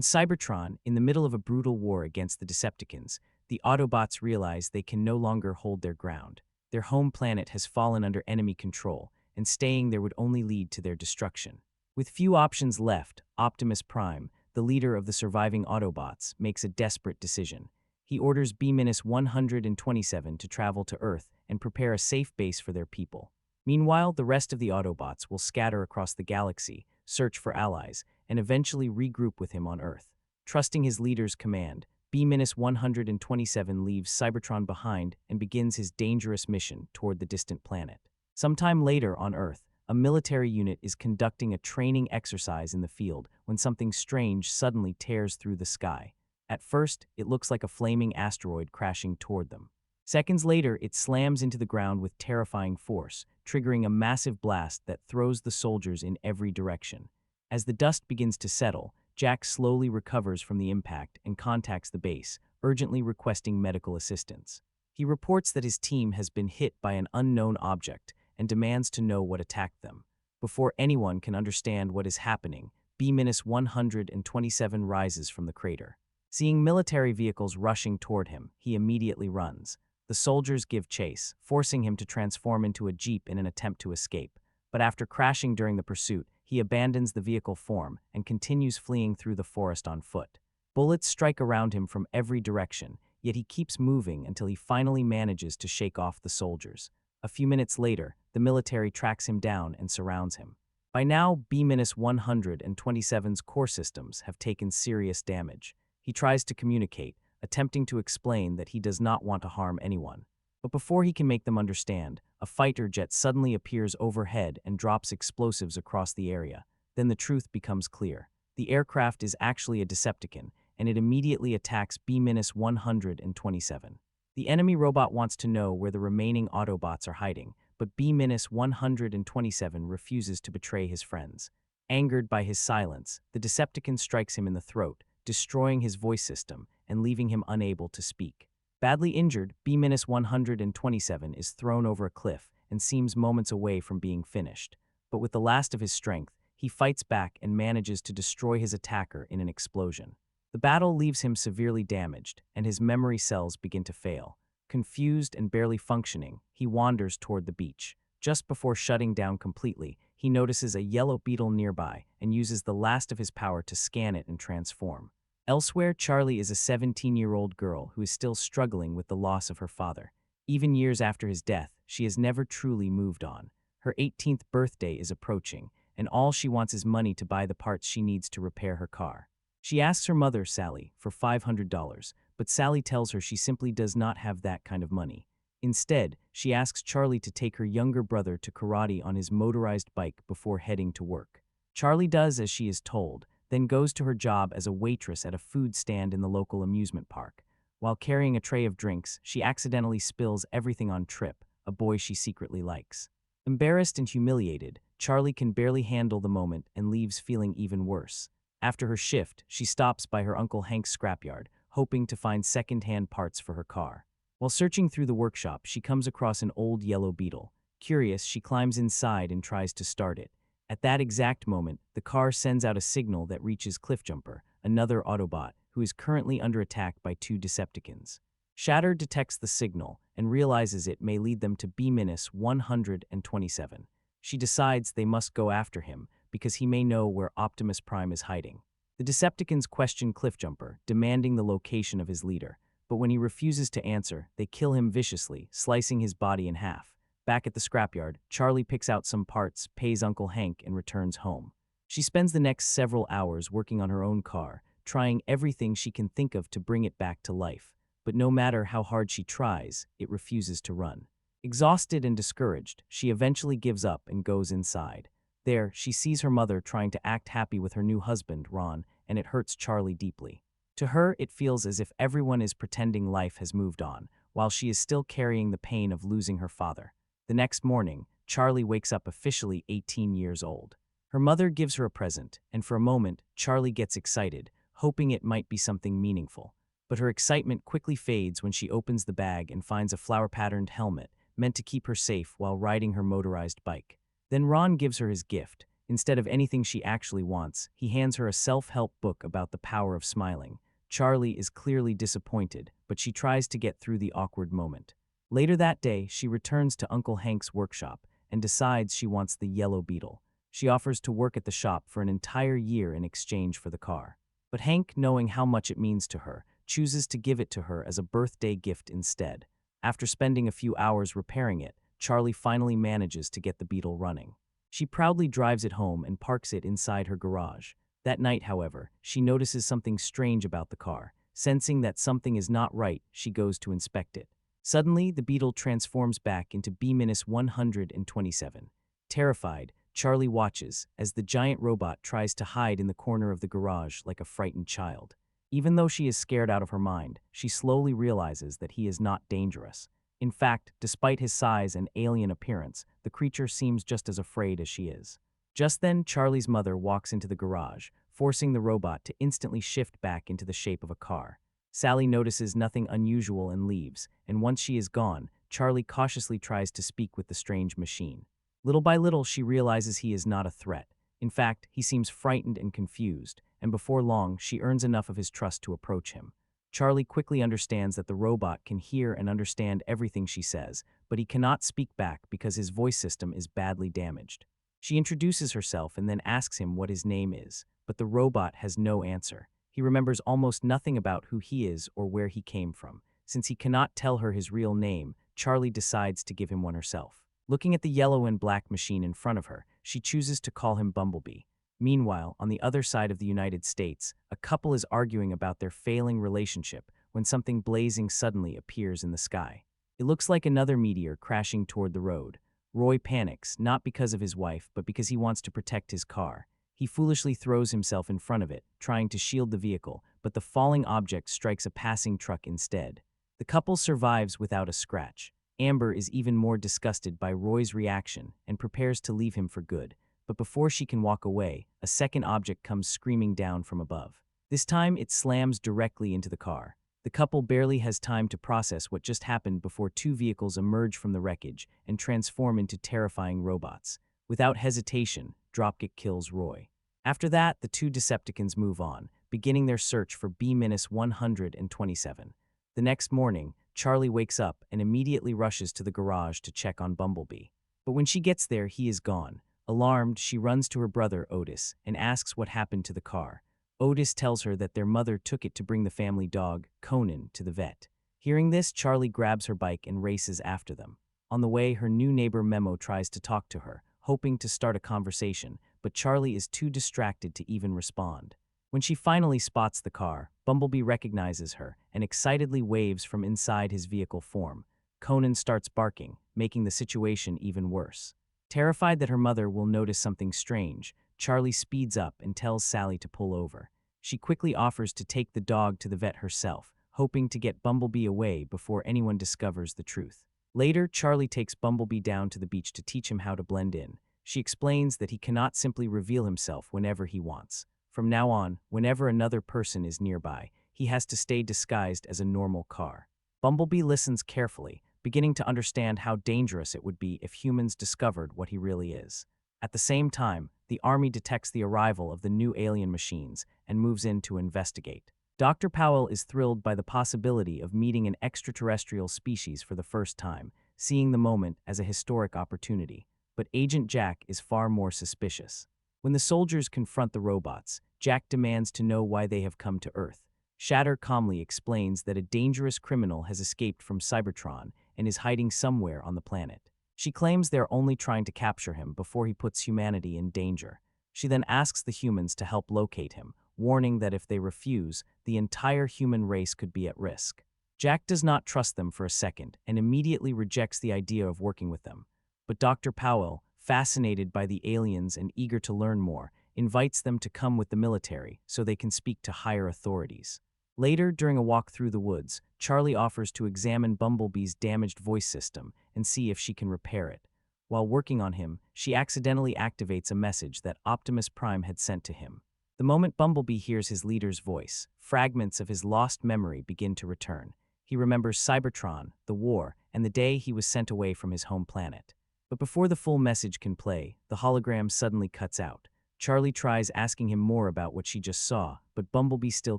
Cybertron, in the middle of a brutal war against the Decepticons, the Autobots realize they can no longer hold their ground. Their home planet has fallen under enemy control, and staying there would only lead to their destruction. With few options left, Optimus Prime, the leader of the surviving Autobots, makes a desperate decision. He orders B-127 to travel to Earth and prepare a safe base for their people. Meanwhile, the rest of the Autobots will scatter across the galaxy, search for allies, and eventually regroup with him on Earth. Trusting his leader's command, B-127 leaves Cybertron behind and begins his dangerous mission toward the distant planet. Sometime later on Earth, a military unit is conducting a training exercise in the field when something strange suddenly tears through the sky. At first, it looks like a flaming asteroid crashing toward them. Seconds later, it slams into the ground with terrifying force, triggering a massive blast that throws the soldiers in every direction. As the dust begins to settle, Jack slowly recovers from the impact and contacts the base, urgently requesting medical assistance. He reports that his team has been hit by an unknown object and demands to know what attacked them. Before anyone can understand what is happening, B-127 rises from the crater. Seeing military vehicles rushing toward him, he immediately runs. The soldiers give chase, forcing him to transform into a jeep in an attempt to escape. But after crashing during the pursuit, he abandons the vehicle form and continues fleeing through the forest on foot. Bullets strike around him from every direction, yet he keeps moving until he finally manages to shake off the soldiers. A few minutes later, the military tracks him down and surrounds him. By now, B-127's core systems have taken serious damage. He tries to communicate, attempting to explain that he does not want to harm anyone. But before he can make them understand, a fighter jet suddenly appears overhead and drops explosives across the area. Then the truth becomes clear. The aircraft is actually a Decepticon, and it immediately attacks B-127. The enemy robot wants to know where the remaining Autobots are hiding, but B-127 refuses to betray his friends. Angered by his silence, the Decepticon strikes him in the throat, destroying his voice system and leaving him unable to speak. Badly injured, B-127 is thrown over a cliff and seems moments away from being finished. But with the last of his strength, he fights back and manages to destroy his attacker in an explosion. The battle leaves him severely damaged, and his memory cells begin to fail. Confused and barely functioning, he wanders toward the beach. Just before shutting down completely, he notices a yellow beetle nearby and uses the last of his power to scan it and transform. Elsewhere, Charlie is a 17-year-old girl who is still struggling with the loss of her father. Even years after his death, she has never truly moved on. Her 18th birthday is approaching, and all she wants is money to buy the parts she needs to repair her car. She asks her mother, Sally, for $500, but Sally tells her she simply does not have that kind of money. Instead, she asks Charlie to take her younger brother to karate on his motorized bike before heading to work. Charlie does as she is told, then goes to her job as a waitress at a food stand in the local amusement park. While carrying a tray of drinks, she accidentally spills everything on Trip, a boy she secretly likes. Embarrassed and humiliated, Charlie can barely handle the moment and leaves feeling even worse. After her shift, she stops by her Uncle Hank's scrapyard, hoping to find second-hand parts for her car. While searching through the workshop, she comes across an old yellow beetle. Curious, she climbs inside and tries to start it. At that exact moment, the car sends out a signal that reaches Cliffjumper, another Autobot, who is currently under attack by two Decepticons. Shatter detects the signal and realizes it may lead them to B-127. She decides they must go after him because he may know where Optimus Prime is hiding. The Decepticons question Cliffjumper, demanding the location of his leader, but when he refuses to answer, they kill him viciously, slicing his body in half. Back at the scrapyard, Charlie picks out some parts, pays Uncle Hank, and returns home. She spends the next several hours working on her own car, trying everything she can think of to bring it back to life. But no matter how hard she tries, it refuses to run. Exhausted and discouraged, she eventually gives up and goes inside. There, she sees her mother trying to act happy with her new husband, Ron, and it hurts Charlie deeply. To her, it feels as if everyone is pretending life has moved on, while she is still carrying the pain of losing her father. The next morning, Charlie wakes up officially 18 years old. Her mother gives her a present, and for a moment, Charlie gets excited, hoping it might be something meaningful. But her excitement quickly fades when she opens the bag and finds a flower-patterned helmet, meant to keep her safe while riding her motorized bike. Then Ron gives her his gift, Instead of anything she actually wants, he hands her a self-help book about the power of smiling. Charlie is clearly disappointed, but she tries to get through the awkward moment. Later that day, she returns to Uncle Hank's workshop and decides she wants the yellow beetle. She offers to work at the shop for an entire year in exchange for the car. But Hank, knowing how much it means to her, chooses to give it to her as a birthday gift instead. After spending a few hours repairing it, Charlie finally manages to get the beetle running. She proudly drives it home and parks it inside her garage. That night, however, she notices something strange about the car. Sensing that something is not right, she goes to inspect it. Suddenly, the beetle transforms back into B-127. Terrified, Charlie watches as the giant robot tries to hide in the corner of the garage like a frightened child. Even though she is scared out of her mind, she slowly realizes that he is not dangerous. In fact, despite his size and alien appearance, the creature seems just as afraid as she is. Just then, Charlie's mother walks into the garage, forcing the robot to instantly shift back into the shape of a car. Sally notices nothing unusual and leaves, and once she is gone, Charlie cautiously tries to speak with the strange machine. Little by little, she realizes he is not a threat. In fact, he seems frightened and confused, and before long, she earns enough of his trust to approach him. Charlie quickly understands that the robot can hear and understand everything she says, but he cannot speak back because his voice system is badly damaged. She introduces herself and then asks him what his name is, but the robot has no answer. He remembers almost nothing about who he is or where he came from. Since he cannot tell her his real name, Charlie decides to give him one herself. Looking at the yellow and black machine in front of her, she chooses to call him Bumblebee. Meanwhile, on the other side of the United States, a couple is arguing about their failing relationship when something blazing suddenly appears in the sky. It looks like another meteor crashing toward the road. Roy panics, not because of his wife, but because he wants to protect his car. He foolishly throws himself in front of it, trying to shield the vehicle, but the falling object strikes a passing truck instead. The couple survives without a scratch. Amber is even more disgusted by Roy's reaction and prepares to leave him for good. But before she can walk away, a second object comes screaming down from above. This time, it slams directly into the car. The couple barely has time to process what just happened before two vehicles emerge from the wreckage and transform into terrifying robots. Without hesitation, Dropkick kills Roy. After that, the two Decepticons move on, beginning their search for B-127. The next morning, Charlie wakes up and immediately rushes to the garage to check on Bumblebee. But when she gets there, he is gone. Alarmed, she runs to her brother, Otis, and asks what happened to the car. Otis tells her that their mother took it to bring the family dog, Conan, to the vet. Hearing this, Charlie grabs her bike and races after them. On the way, her new neighbor Memo tries to talk to her, hoping to start a conversation, but Charlie is too distracted to even respond. When she finally spots the car, Bumblebee recognizes her and excitedly waves from inside his vehicle form. Conan starts barking, making the situation even worse. Terrified that her mother will notice something strange, Charlie speeds up and tells Sally to pull over. She quickly offers to take the dog to the vet herself, hoping to get Bumblebee away before anyone discovers the truth. Later, Charlie takes Bumblebee down to the beach to teach him how to blend in. She explains that he cannot simply reveal himself whenever he wants. From now on, whenever another person is nearby, he has to stay disguised as a normal car. Bumblebee listens carefully, beginning to understand how dangerous it would be if humans discovered what he really is. At the same time, the army detects the arrival of the new alien machines and moves in to investigate. Dr. Powell is thrilled by the possibility of meeting an extraterrestrial species for the first time, seeing the moment as a historic opportunity. But Agent Jack is far more suspicious. When the soldiers confront the robots, Jack demands to know why they have come to Earth. Shatter calmly explains that a dangerous criminal has escaped from Cybertron and is hiding somewhere on the planet. She claims they're only trying to capture him before he puts humanity in danger. She then asks the humans to help locate him, warning that if they refuse, the entire human race could be at risk. Jack does not trust them for a second and immediately rejects the idea of working with them. But Dr. Powell, fascinated by the aliens and eager to learn more, invites them to come with the military so they can speak to higher authorities. Later, during a walk through the woods, Charlie offers to examine Bumblebee's damaged voice system and see if she can repair it. While working on him, she accidentally activates a message that Optimus Prime had sent to him. The moment Bumblebee hears his leader's voice, fragments of his lost memory begin to return. He remembers Cybertron, the war, and the day he was sent away from his home planet. But before the full message can play, the hologram suddenly cuts out. Charlie tries asking him more about what she just saw, but Bumblebee still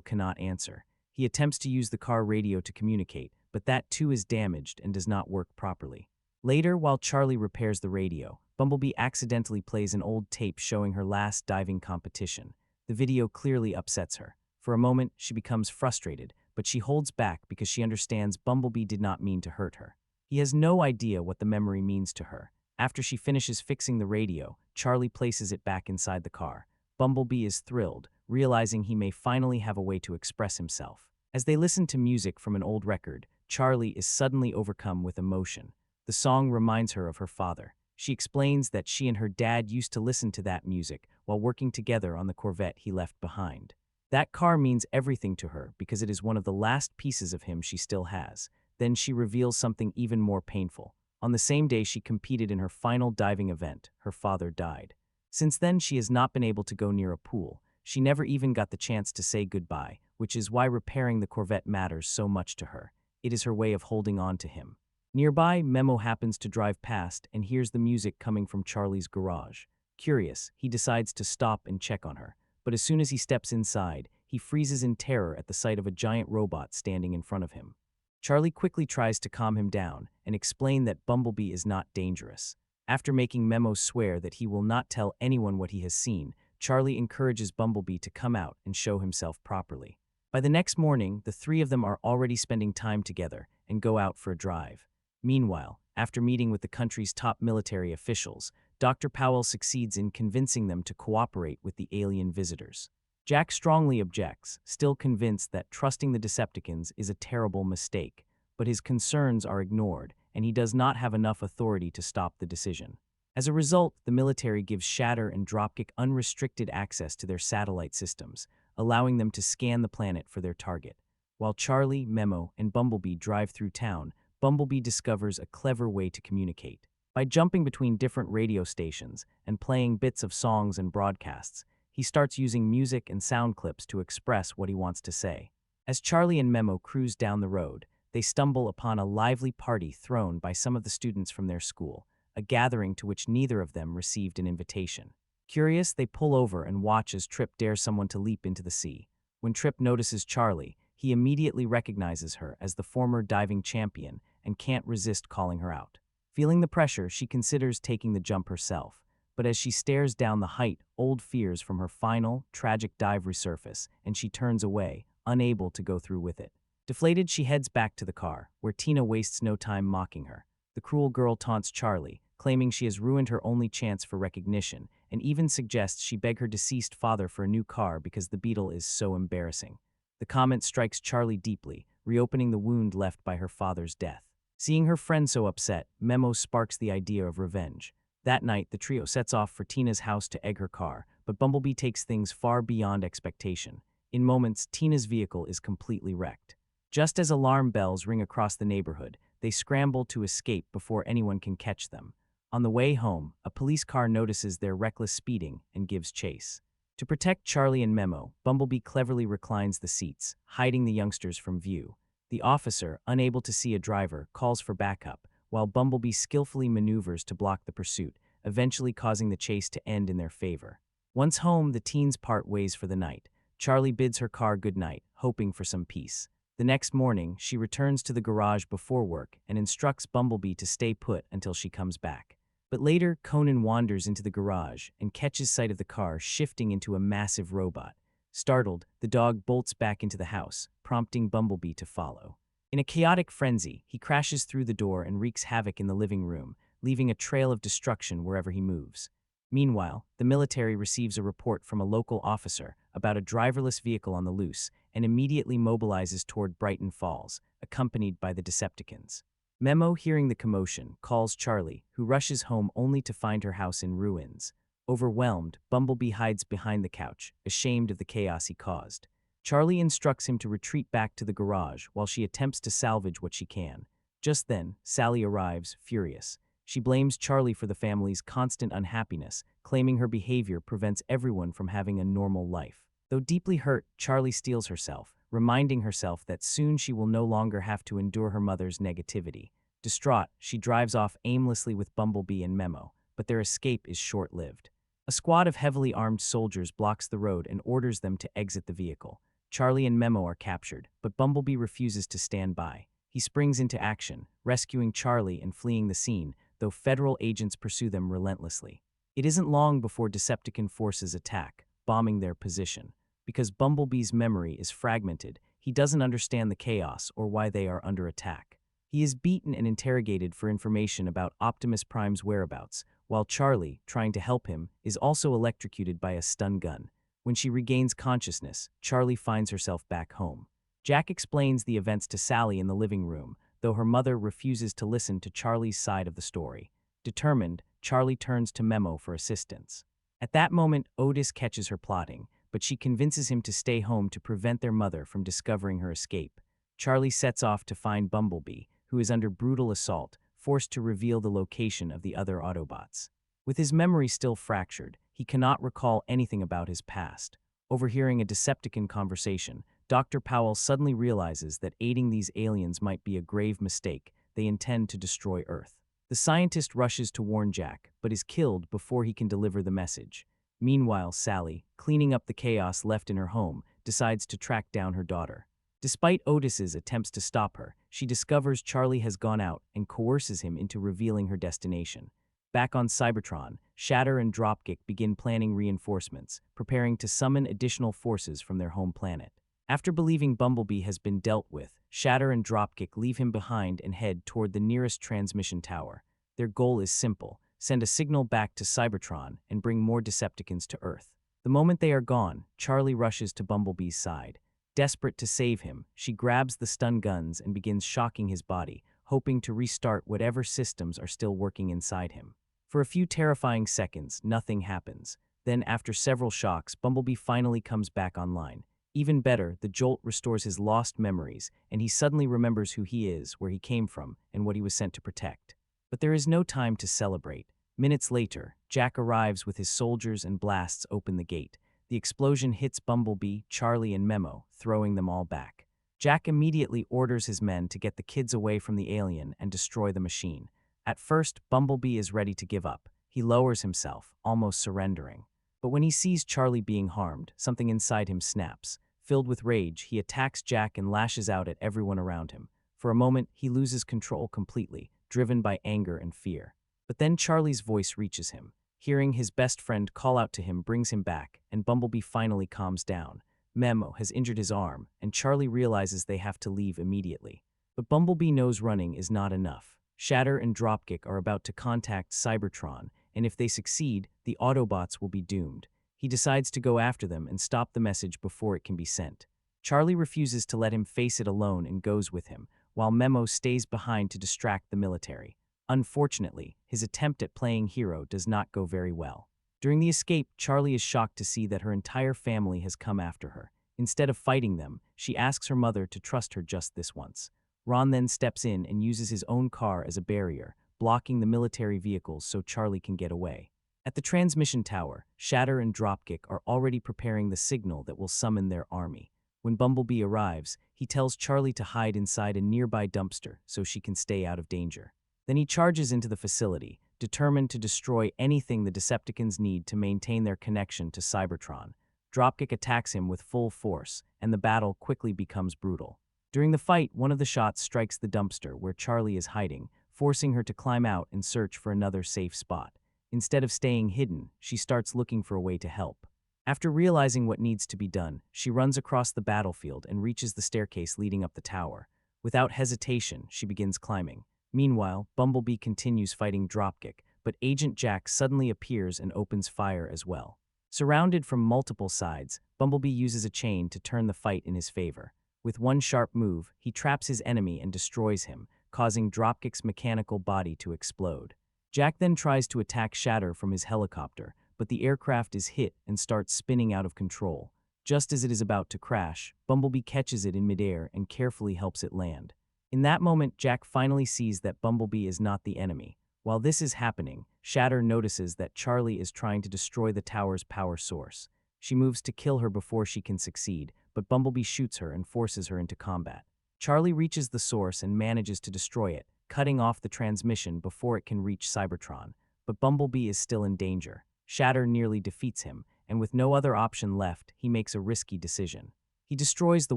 cannot answer. He attempts to use the car radio to communicate, but that too is damaged and does not work properly. Later, while Charlie repairs the radio, Bumblebee accidentally plays an old tape showing her last diving competition. The video clearly upsets her. For a moment, she becomes frustrated, but she holds back because she understands Bumblebee did not mean to hurt her. He has no idea what the memory means to her. After she finishes fixing the radio, Charlie places it back inside the car. Bumblebee is thrilled, realizing he may finally have a way to express himself. As they listen to music from an old record, Charlie is suddenly overcome with emotion. The song reminds her of her father. She explains that she and her dad used to listen to that music while working together on the Corvette he left behind. That car means everything to her because it is one of the last pieces of him she still has. Then she reveals something even more painful. On the same day she competed in her final diving event, her father died. Since then, she has not been able to go near a pool. She never even got the chance to say goodbye, which is why repairing the Corvette matters so much to her. It is her way of holding on to him. Nearby, Memo happens to drive past and hears the music coming from Charlie's garage. Curious, he decides to stop and check on her. But as soon as he steps inside, he freezes in terror at the sight of a giant robot standing in front of him. Charlie quickly tries to calm him down and explain that Bumblebee is not dangerous. After making Memo swear that he will not tell anyone what he has seen, Charlie encourages Bumblebee to come out and show himself properly. By the next morning, the three of them are already spending time together and go out for a drive. Meanwhile, after meeting with the country's top military officials, Dr. Powell succeeds in convincing them to cooperate with the alien visitors. Jack strongly objects, still convinced that trusting the Decepticons is a terrible mistake, but his concerns are ignored, and he does not have enough authority to stop the decision. As a result, the military gives Shatter and Dropkick unrestricted access to their satellite systems, allowing them to scan the planet for their target. While Charlie, Memo, and Bumblebee drive through town, Bumblebee discovers a clever way to communicate. By jumping between different radio stations and playing bits of songs and broadcasts, he starts using music and sound clips to express what he wants to say. As Charlie and Memo cruise down the road, they stumble upon a lively party thrown by some of the students from their school, a gathering to which neither of them received an invitation. Curious, they pull over and watch as Trip dares someone to leap into the sea. When Trip notices Charlie, he immediately recognizes her as the former diving champion and can't resist calling her out. Feeling the pressure, she considers taking the jump herself. But as she stares down the height, old fears from her final, tragic dive resurface, and she turns away, unable to go through with it. Deflated, she heads back to the car, where Tina wastes no time mocking her. The cruel girl taunts Charlie, claiming she has ruined her only chance for recognition, and even suggests she beg her deceased father for a new car because the Beetle is so embarrassing. The comment strikes Charlie deeply, reopening the wound left by her father's death. Seeing her friend so upset, Memo sparks the idea of revenge. That night, the trio sets off for Tina's house to egg her car, but Bumblebee takes things far beyond expectation. In moments, Tina's vehicle is completely wrecked. Just as alarm bells ring across the neighborhood, they scramble to escape before anyone can catch them. On the way home, a police car notices their reckless speeding and gives chase. To protect Charlie and Memo, Bumblebee cleverly reclines the seats, hiding the youngsters from view. The officer, unable to see a driver, calls for backup, while Bumblebee skillfully maneuvers to block the pursuit, eventually causing the chase to end in their favor. Once home, the teens part ways for the night. Charlie bids her car goodnight, hoping for some peace. The next morning, she returns to the garage before work and instructs Bumblebee to stay put until she comes back. But later, Conan wanders into the garage and catches sight of the car shifting into a massive robot. Startled, the dog bolts back into the house, prompting Bumblebee to follow. In a chaotic frenzy, he crashes through the door and wreaks havoc in the living room, leaving a trail of destruction wherever he moves. Meanwhile, the military receives a report from a local officer about a driverless vehicle on the loose and immediately mobilizes toward Brighton Falls, accompanied by the Decepticons. Memo, hearing the commotion, calls Charlie, who rushes home only to find her house in ruins. Overwhelmed, Bumblebee hides behind the couch, ashamed of the chaos he caused. Charlie instructs him to retreat back to the garage while she attempts to salvage what she can. Just then, Sally arrives, furious. She blames Charlie for the family's constant unhappiness, claiming her behavior prevents everyone from having a normal life. Though deeply hurt, Charlie steels herself, reminding herself that soon she will no longer have to endure her mother's negativity. Distraught, she drives off aimlessly with Bumblebee and Memo, but their escape is short-lived. A squad of heavily armed soldiers blocks the road and orders them to exit the vehicle. Charlie and Memo are captured, but Bumblebee refuses to stand by. He springs into action, rescuing Charlie and fleeing the scene, though federal agents pursue them relentlessly. It isn't long before Decepticon forces attack, bombing their position. Because Bumblebee's memory is fragmented, he doesn't understand the chaos or why they are under attack. He is beaten and interrogated for information about Optimus Prime's whereabouts, while Charlie, trying to help him, is also electrocuted by a stun gun. When she regains consciousness, Charlie finds herself back home. Jack explains the events to Sally in the living room, though her mother refuses to listen to Charlie's side of the story. Determined, Charlie turns to Memo for assistance. At that moment, Otis catches her plotting, but she convinces him to stay home to prevent their mother from discovering her escape. Charlie sets off to find Bumblebee, who is under brutal assault, forced to reveal the location of the other Autobots. With his memory still fractured, he cannot recall anything about his past. Overhearing a Decepticon conversation, Dr. Powell suddenly realizes that aiding these aliens might be a grave mistake. They intend to destroy Earth. The scientist rushes to warn Jack, but is killed before he can deliver the message. Meanwhile, Sally, cleaning up the chaos left in her home, decides to track down her daughter. Despite Otis's attempts to stop her, she discovers Charlie has gone out and coerces him into revealing her destination. Back on Cybertron, Shatter and Dropkick begin planning reinforcements, preparing to summon additional forces from their home planet. After believing Bumblebee has been dealt with, Shatter and Dropkick leave him behind and head toward the nearest transmission tower. Their goal is simple: send a signal back to Cybertron and bring more Decepticons to Earth. The moment they are gone, Charlie rushes to Bumblebee's side. Desperate to save him, she grabs the stun guns and begins shocking his body, hoping to restart whatever systems are still working inside him. For a few terrifying seconds, nothing happens. Then, after several shocks, Bumblebee finally comes back online. Even better, the jolt restores his lost memories, and he suddenly remembers who he is, where he came from, and what he was sent to protect. But there is no time to celebrate. Minutes later, Jack arrives with his soldiers and blasts open the gate. The explosion hits Bumblebee, Charlie, and Memo, throwing them all back. Jack immediately orders his men to get the kids away from the alien and destroy the machine. At first, Bumblebee is ready to give up. He lowers himself, almost surrendering. But when he sees Charlie being harmed, something inside him snaps. Filled with rage, he attacks Jack and lashes out at everyone around him. For a moment, he loses control completely, driven by anger and fear. But then Charlie's voice reaches him. Hearing his best friend call out to him brings him back, and Bumblebee finally calms down. Memo has injured his arm, and Charlie realizes they have to leave immediately. But Bumblebee knows running is not enough. Shatter and Dropkick are about to contact Cybertron, and if they succeed, the Autobots will be doomed. He decides to go after them and stop the message before it can be sent. Charlie refuses to let him face it alone and goes with him, while Memo stays behind to distract the military. Unfortunately, his attempt at playing hero does not go very well. During the escape, Charlie is shocked to see that her entire family has come after her. Instead of fighting them, she asks her mother to trust her just this once. Ron then steps in and uses his own car as a barrier, blocking the military vehicles so Charlie can get away. At the transmission tower, Shatter and Dropkick are already preparing the signal that will summon their army. When Bumblebee arrives, he tells Charlie to hide inside a nearby dumpster so she can stay out of danger. Then he charges into the facility, determined to destroy anything the Decepticons need to maintain their connection to Cybertron. Dropkick attacks him with full force, and the battle quickly becomes brutal. During the fight, one of the shots strikes the dumpster where Charlie is hiding, forcing her to climb out and search for another safe spot. Instead of staying hidden, she starts looking for a way to help. After realizing what needs to be done, she runs across the battlefield and reaches the staircase leading up the tower. Without hesitation, she begins climbing. Meanwhile, Bumblebee continues fighting Dropkick, but Agent Jack suddenly appears and opens fire as well. Surrounded from multiple sides, Bumblebee uses a chain to turn the fight in his favor. With one sharp move, he traps his enemy and destroys him, causing Dropkick's mechanical body to explode. Jack then tries to attack Shatter from his helicopter, but the aircraft is hit and starts spinning out of control. Just as it is about to crash, Bumblebee catches it in midair and carefully helps it land. In that moment, Jack finally sees that Bumblebee is not the enemy. While this is happening, Shatter notices that Charlie is trying to destroy the tower's power source. She moves to kill her before she can succeed, but Bumblebee shoots her and forces her into combat. Charlie reaches the source and manages to destroy it, cutting off the transmission before it can reach Cybertron. But Bumblebee is still in danger. Shatter nearly defeats him, and with no other option left, he makes a risky decision. He destroys the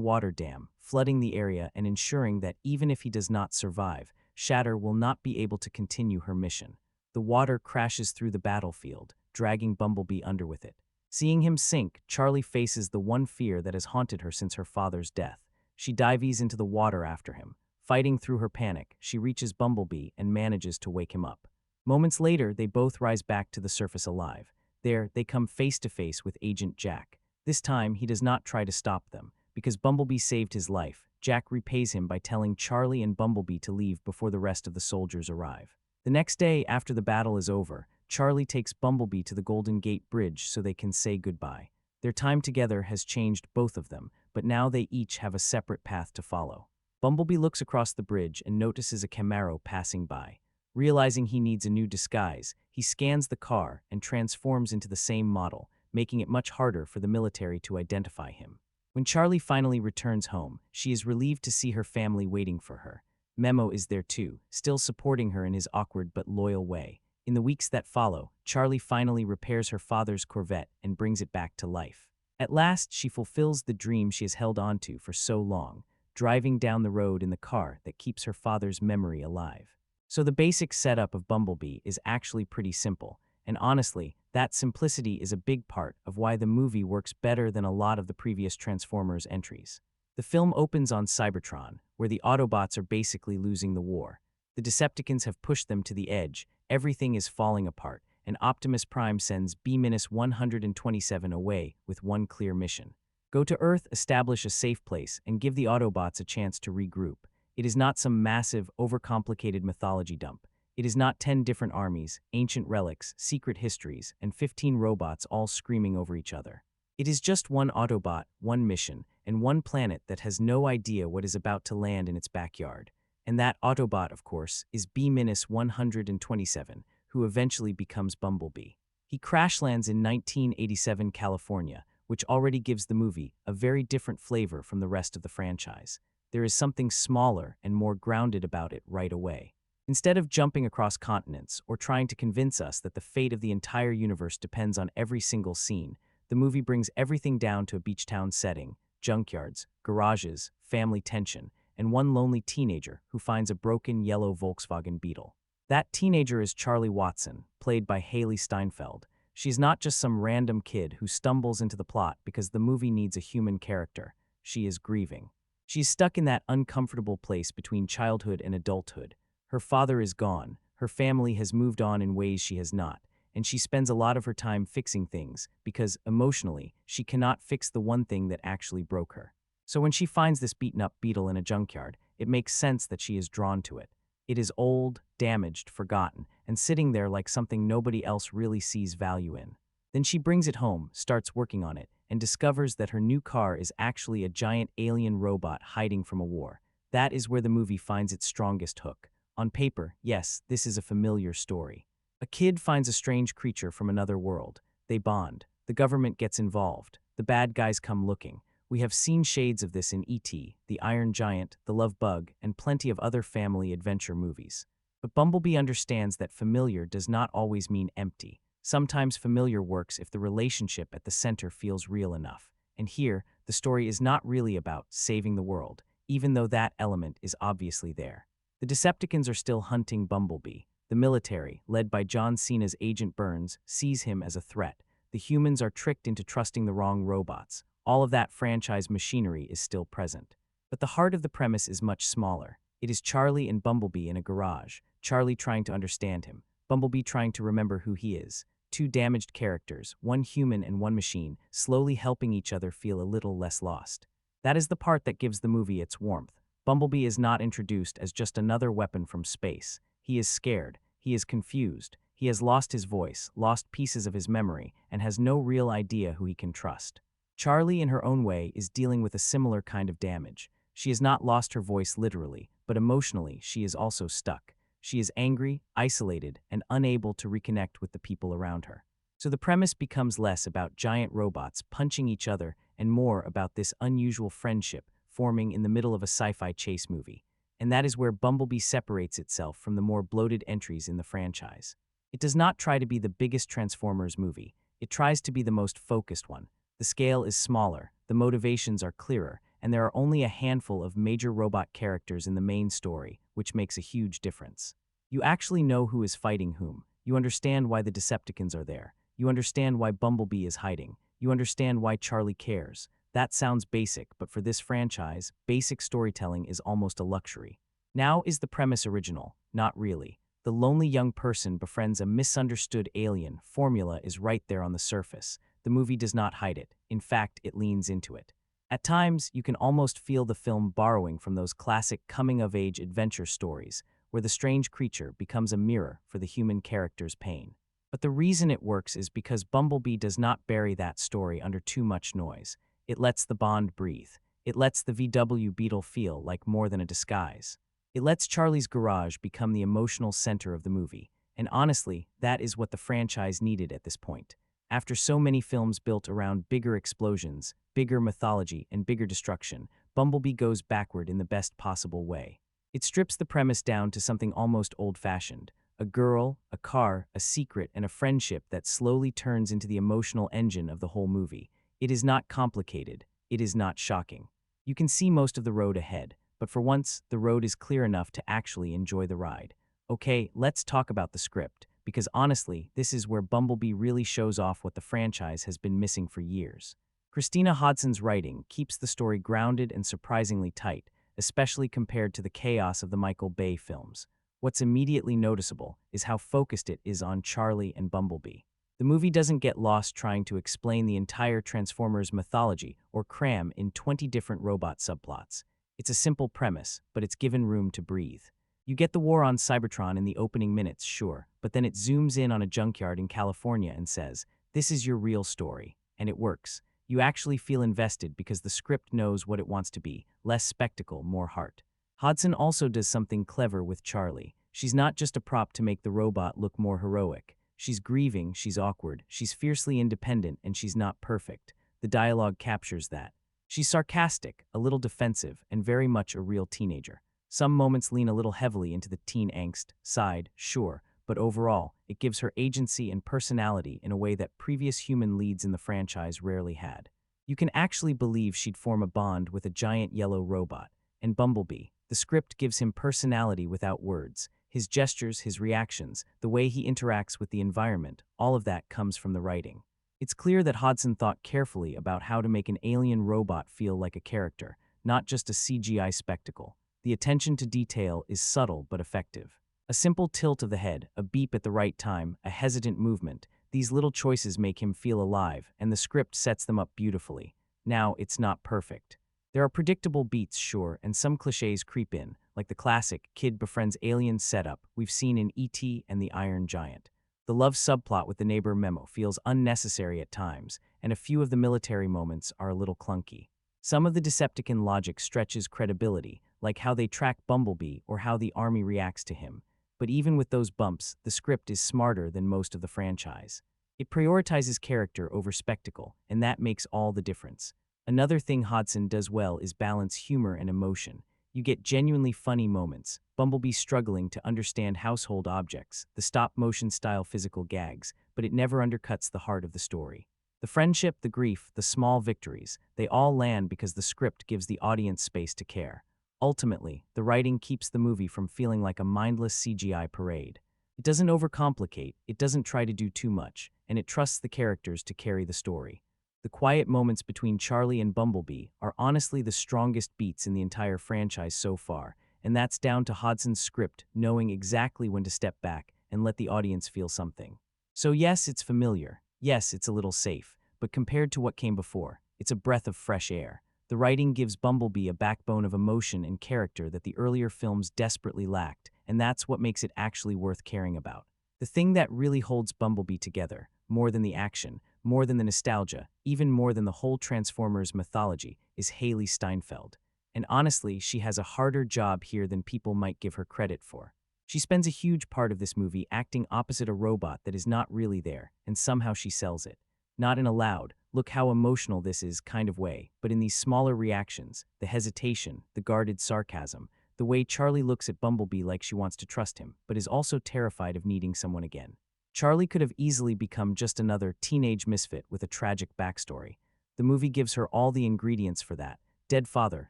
water dam, flooding the area and ensuring that even if he does not survive, Shatter will not be able to continue her mission. The water crashes through the battlefield, dragging Bumblebee under with it. Seeing him sink, Charlie faces the one fear that has haunted her since her father's death. She dives into the water after him. Fighting through her panic, she reaches Bumblebee and manages to wake him up. Moments later, they both rise back to the surface alive. There, they come face to face with Agent Jack. This time, he does not try to stop them. Because Bumblebee saved his life, Jack repays him by telling Charlie and Bumblebee to leave before the rest of the soldiers arrive. The next day, after the battle is over, Charlie takes Bumblebee to the Golden Gate Bridge so they can say goodbye. Their time together has changed both of them, but now they each have a separate path to follow. Bumblebee looks across the bridge and notices a Camaro passing by. Realizing he needs a new disguise, he scans the car and transforms into the same model, making it much harder for the military to identify him. When Charlie finally returns home, she is relieved to see her family waiting for her. Memo is there too, still supporting her in his awkward but loyal way. In the weeks that follow, Charlie finally repairs her father's Corvette and brings it back to life. At last, she fulfills the dream she has held onto for so long, driving down the road in the car that keeps her father's memory alive. So the basic setup of Bumblebee is actually pretty simple, and honestly, that simplicity is a big part of why the movie works better than a lot of the previous Transformers entries. The film opens on Cybertron, where the Autobots are basically losing the war. The Decepticons have pushed them to the edge, everything is falling apart, and Optimus Prime sends B-127 away with one clear mission. Go to Earth, establish a safe place, and give the Autobots a chance to regroup. It is not some massive, overcomplicated mythology dump. It is not 10 different armies, ancient relics, secret histories, and 15 robots all screaming over each other. It is just one Autobot, one mission, and one planet that has no idea what is about to land in its backyard. And that Autobot, of course, is B-127, who eventually becomes Bumblebee. He crash lands in 1987 California, which already gives the movie a very different flavor from the rest of the franchise. There is something smaller and more grounded about it right away. Instead of jumping across continents or trying to convince us that the fate of the entire universe depends on every single scene, the movie brings everything down to a beach town setting, junkyards, garages, family tension, and one lonely teenager who finds a broken yellow Volkswagen Beetle. That teenager is Charlie Watson, played by Hailee Steinfeld. She's not just some random kid who stumbles into the plot because the movie needs a human character. She is grieving. She's stuck in that uncomfortable place between childhood and adulthood. Her father is gone, her family has moved on in ways she has not, and she spends a lot of her time fixing things because, emotionally, she cannot fix the one thing that actually broke her. So when she finds this beaten-up Beetle in a junkyard, it makes sense that she is drawn to it. It is old, damaged, forgotten, and sitting there like something nobody else really sees value in. Then she brings it home, starts working on it, and discovers that her new car is actually a giant alien robot hiding from a war. That is where the movie finds its strongest hook. On paper, yes, this is a familiar story. A kid finds a strange creature from another world. They bond. The government gets involved. The bad guys come looking. We have seen shades of this in E.T., The Iron Giant, The Love Bug, and plenty of other family adventure movies. But Bumblebee understands that familiar does not always mean empty. Sometimes familiar works if the relationship at the center feels real enough. And here, the story is not really about saving the world, even though that element is obviously there. The Decepticons are still hunting Bumblebee. The military, led by John Cena's Agent Burns, sees him as a threat. The humans are tricked into trusting the wrong robots. All of that franchise machinery is still present. But the heart of the premise is much smaller. It is Charlie and Bumblebee in a garage, Charlie trying to understand him, Bumblebee trying to remember who he is. Two damaged characters, one human and one machine, slowly helping each other feel a little less lost. That is the part that gives the movie its warmth. Bumblebee is not introduced as just another weapon from space. He is scared, he is confused, he has lost his voice, lost pieces of his memory, and has no real idea who he can trust. Charlie, in her own way, is dealing with a similar kind of damage. She has not lost her voice literally, but emotionally she is also stuck. She is angry, isolated, and unable to reconnect with the people around her. So the premise becomes less about giant robots punching each other and more about this unusual friendship forming in the middle of a sci-fi chase movie. and that is where Bumblebee separates itself from the more bloated entries in the franchise. It does not try to be the biggest Transformers movie, it tries to be the most focused one. The scale is smaller, the motivations are clearer, and there are only a handful of major robot characters in the main story, which makes a huge difference. You actually know who is fighting whom. You understand why the Decepticons are there. You understand why Bumblebee is hiding. You understand why Charlie cares. That sounds basic, but for this franchise, basic storytelling is almost a luxury. Now, is the premise original? Not really. The lonely young person befriends a misunderstood alien. Formula is right there on the surface. The movie does not hide it. In fact, it leans into it. At times, you can almost feel the film borrowing from those classic coming-of-age adventure stories, where the strange creature becomes a mirror for the human character's pain. But the reason it works is because Bumblebee does not bury that story under too much noise. It lets the Bond breathe. It lets the VW Beetle feel like more than a disguise. It lets Charlie's garage become the emotional center of the movie. And honestly, that is what the franchise needed at this point. After so many films built around bigger explosions, bigger mythology, and bigger destruction, Bumblebee goes backward in the best possible way. It strips the premise down to something almost old-fashioned. A girl, a car, a secret, and a friendship that slowly turns into the emotional engine of the whole movie. It is not complicated. It is not shocking. You can see most of the road ahead, but for once, the road is clear enough to actually enjoy the ride. Okay, let's talk about the script, because honestly, this is where Bumblebee really shows off what the franchise has been missing for years. Christina Hodson's writing keeps the story grounded and surprisingly tight, especially compared to the chaos of the Michael Bay films. What's immediately noticeable is how focused it is on Charlie and Bumblebee. The movie doesn't get lost trying to explain the entire Transformers mythology or cram in 20 different robot subplots. It's a simple premise, but it's given room to breathe. You get the war on Cybertron in the opening minutes, sure, but then it zooms in on a junkyard in California and says, "This is your real story," and it works. You actually feel invested because the script knows what it wants to be, less spectacle, more heart. Hodson also does something clever with Charlie. She's not just a prop to make the robot look more heroic. She's grieving, she's awkward, she's fiercely independent, and she's not perfect. The dialogue captures that. She's sarcastic, a little defensive, and very much a real teenager. Some moments lean a little heavily into the teen angst side, sure, but overall, it gives her agency and personality in a way that previous human leads in the franchise rarely had. You can actually believe she'd form a bond with a giant yellow robot. And Bumblebee, the script gives him personality without words. His gestures, his reactions, the way he interacts with the environment, all of that comes from the writing. It's clear that Hodson thought carefully about how to make an alien robot feel like a character, not just a CGI spectacle. The attention to detail is subtle but effective. A simple tilt of the head, a beep at the right time, a hesitant movement, these little choices make him feel alive, and the script sets them up beautifully. Now, it's not perfect. There are predictable beats, sure, and some cliches creep in, like the classic kid befriends alien setup we've seen in E.T. and the Iron Giant. The love subplot with the neighbor Memo feels unnecessary at times, and a few of the military moments are a little clunky. Some of the Decepticon logic stretches credibility, like how they track Bumblebee or how the army reacts to him. But even with those bumps, the script is smarter than most of the franchise. It prioritizes character over spectacle, and that makes all the difference. Another thing Hodson does well is balance humor and emotion. You get genuinely funny moments, Bumblebee struggling to understand household objects, the stop-motion style physical gags, but it never undercuts the heart of the story. The friendship, the grief, the small victories, they all land because the script gives the audience space to care. Ultimately, the writing keeps the movie from feeling like a mindless CGI parade. It doesn't overcomplicate, it doesn't try to do too much, and it trusts the characters to carry the story. The quiet moments between Charlie and Bumblebee are honestly the strongest beats in the entire franchise so far, and that's down to Hodson's script knowing exactly when to step back and let the audience feel something. So yes, it's familiar. Yes, it's a little safe, but compared to what came before, it's a breath of fresh air. The writing gives Bumblebee a backbone of emotion and character that the earlier films desperately lacked, and that's what makes it actually worth caring about. The thing that really holds Bumblebee together, more than the action, more than the nostalgia, even more than the whole Transformers mythology, is Hailee Steinfeld. And honestly, she has a harder job here than people might give her credit for. She spends a huge part of this movie acting opposite a robot that is not really there, and somehow she sells it. Not in a loud, look how emotional this is kind of way, but in these smaller reactions, the hesitation, the guarded sarcasm, the way Charlie looks at Bumblebee like she wants to trust him, but is also terrified of needing someone again. Charlie could have easily become just another teenage misfit with a tragic backstory. The movie gives her all the ingredients for that: dead father,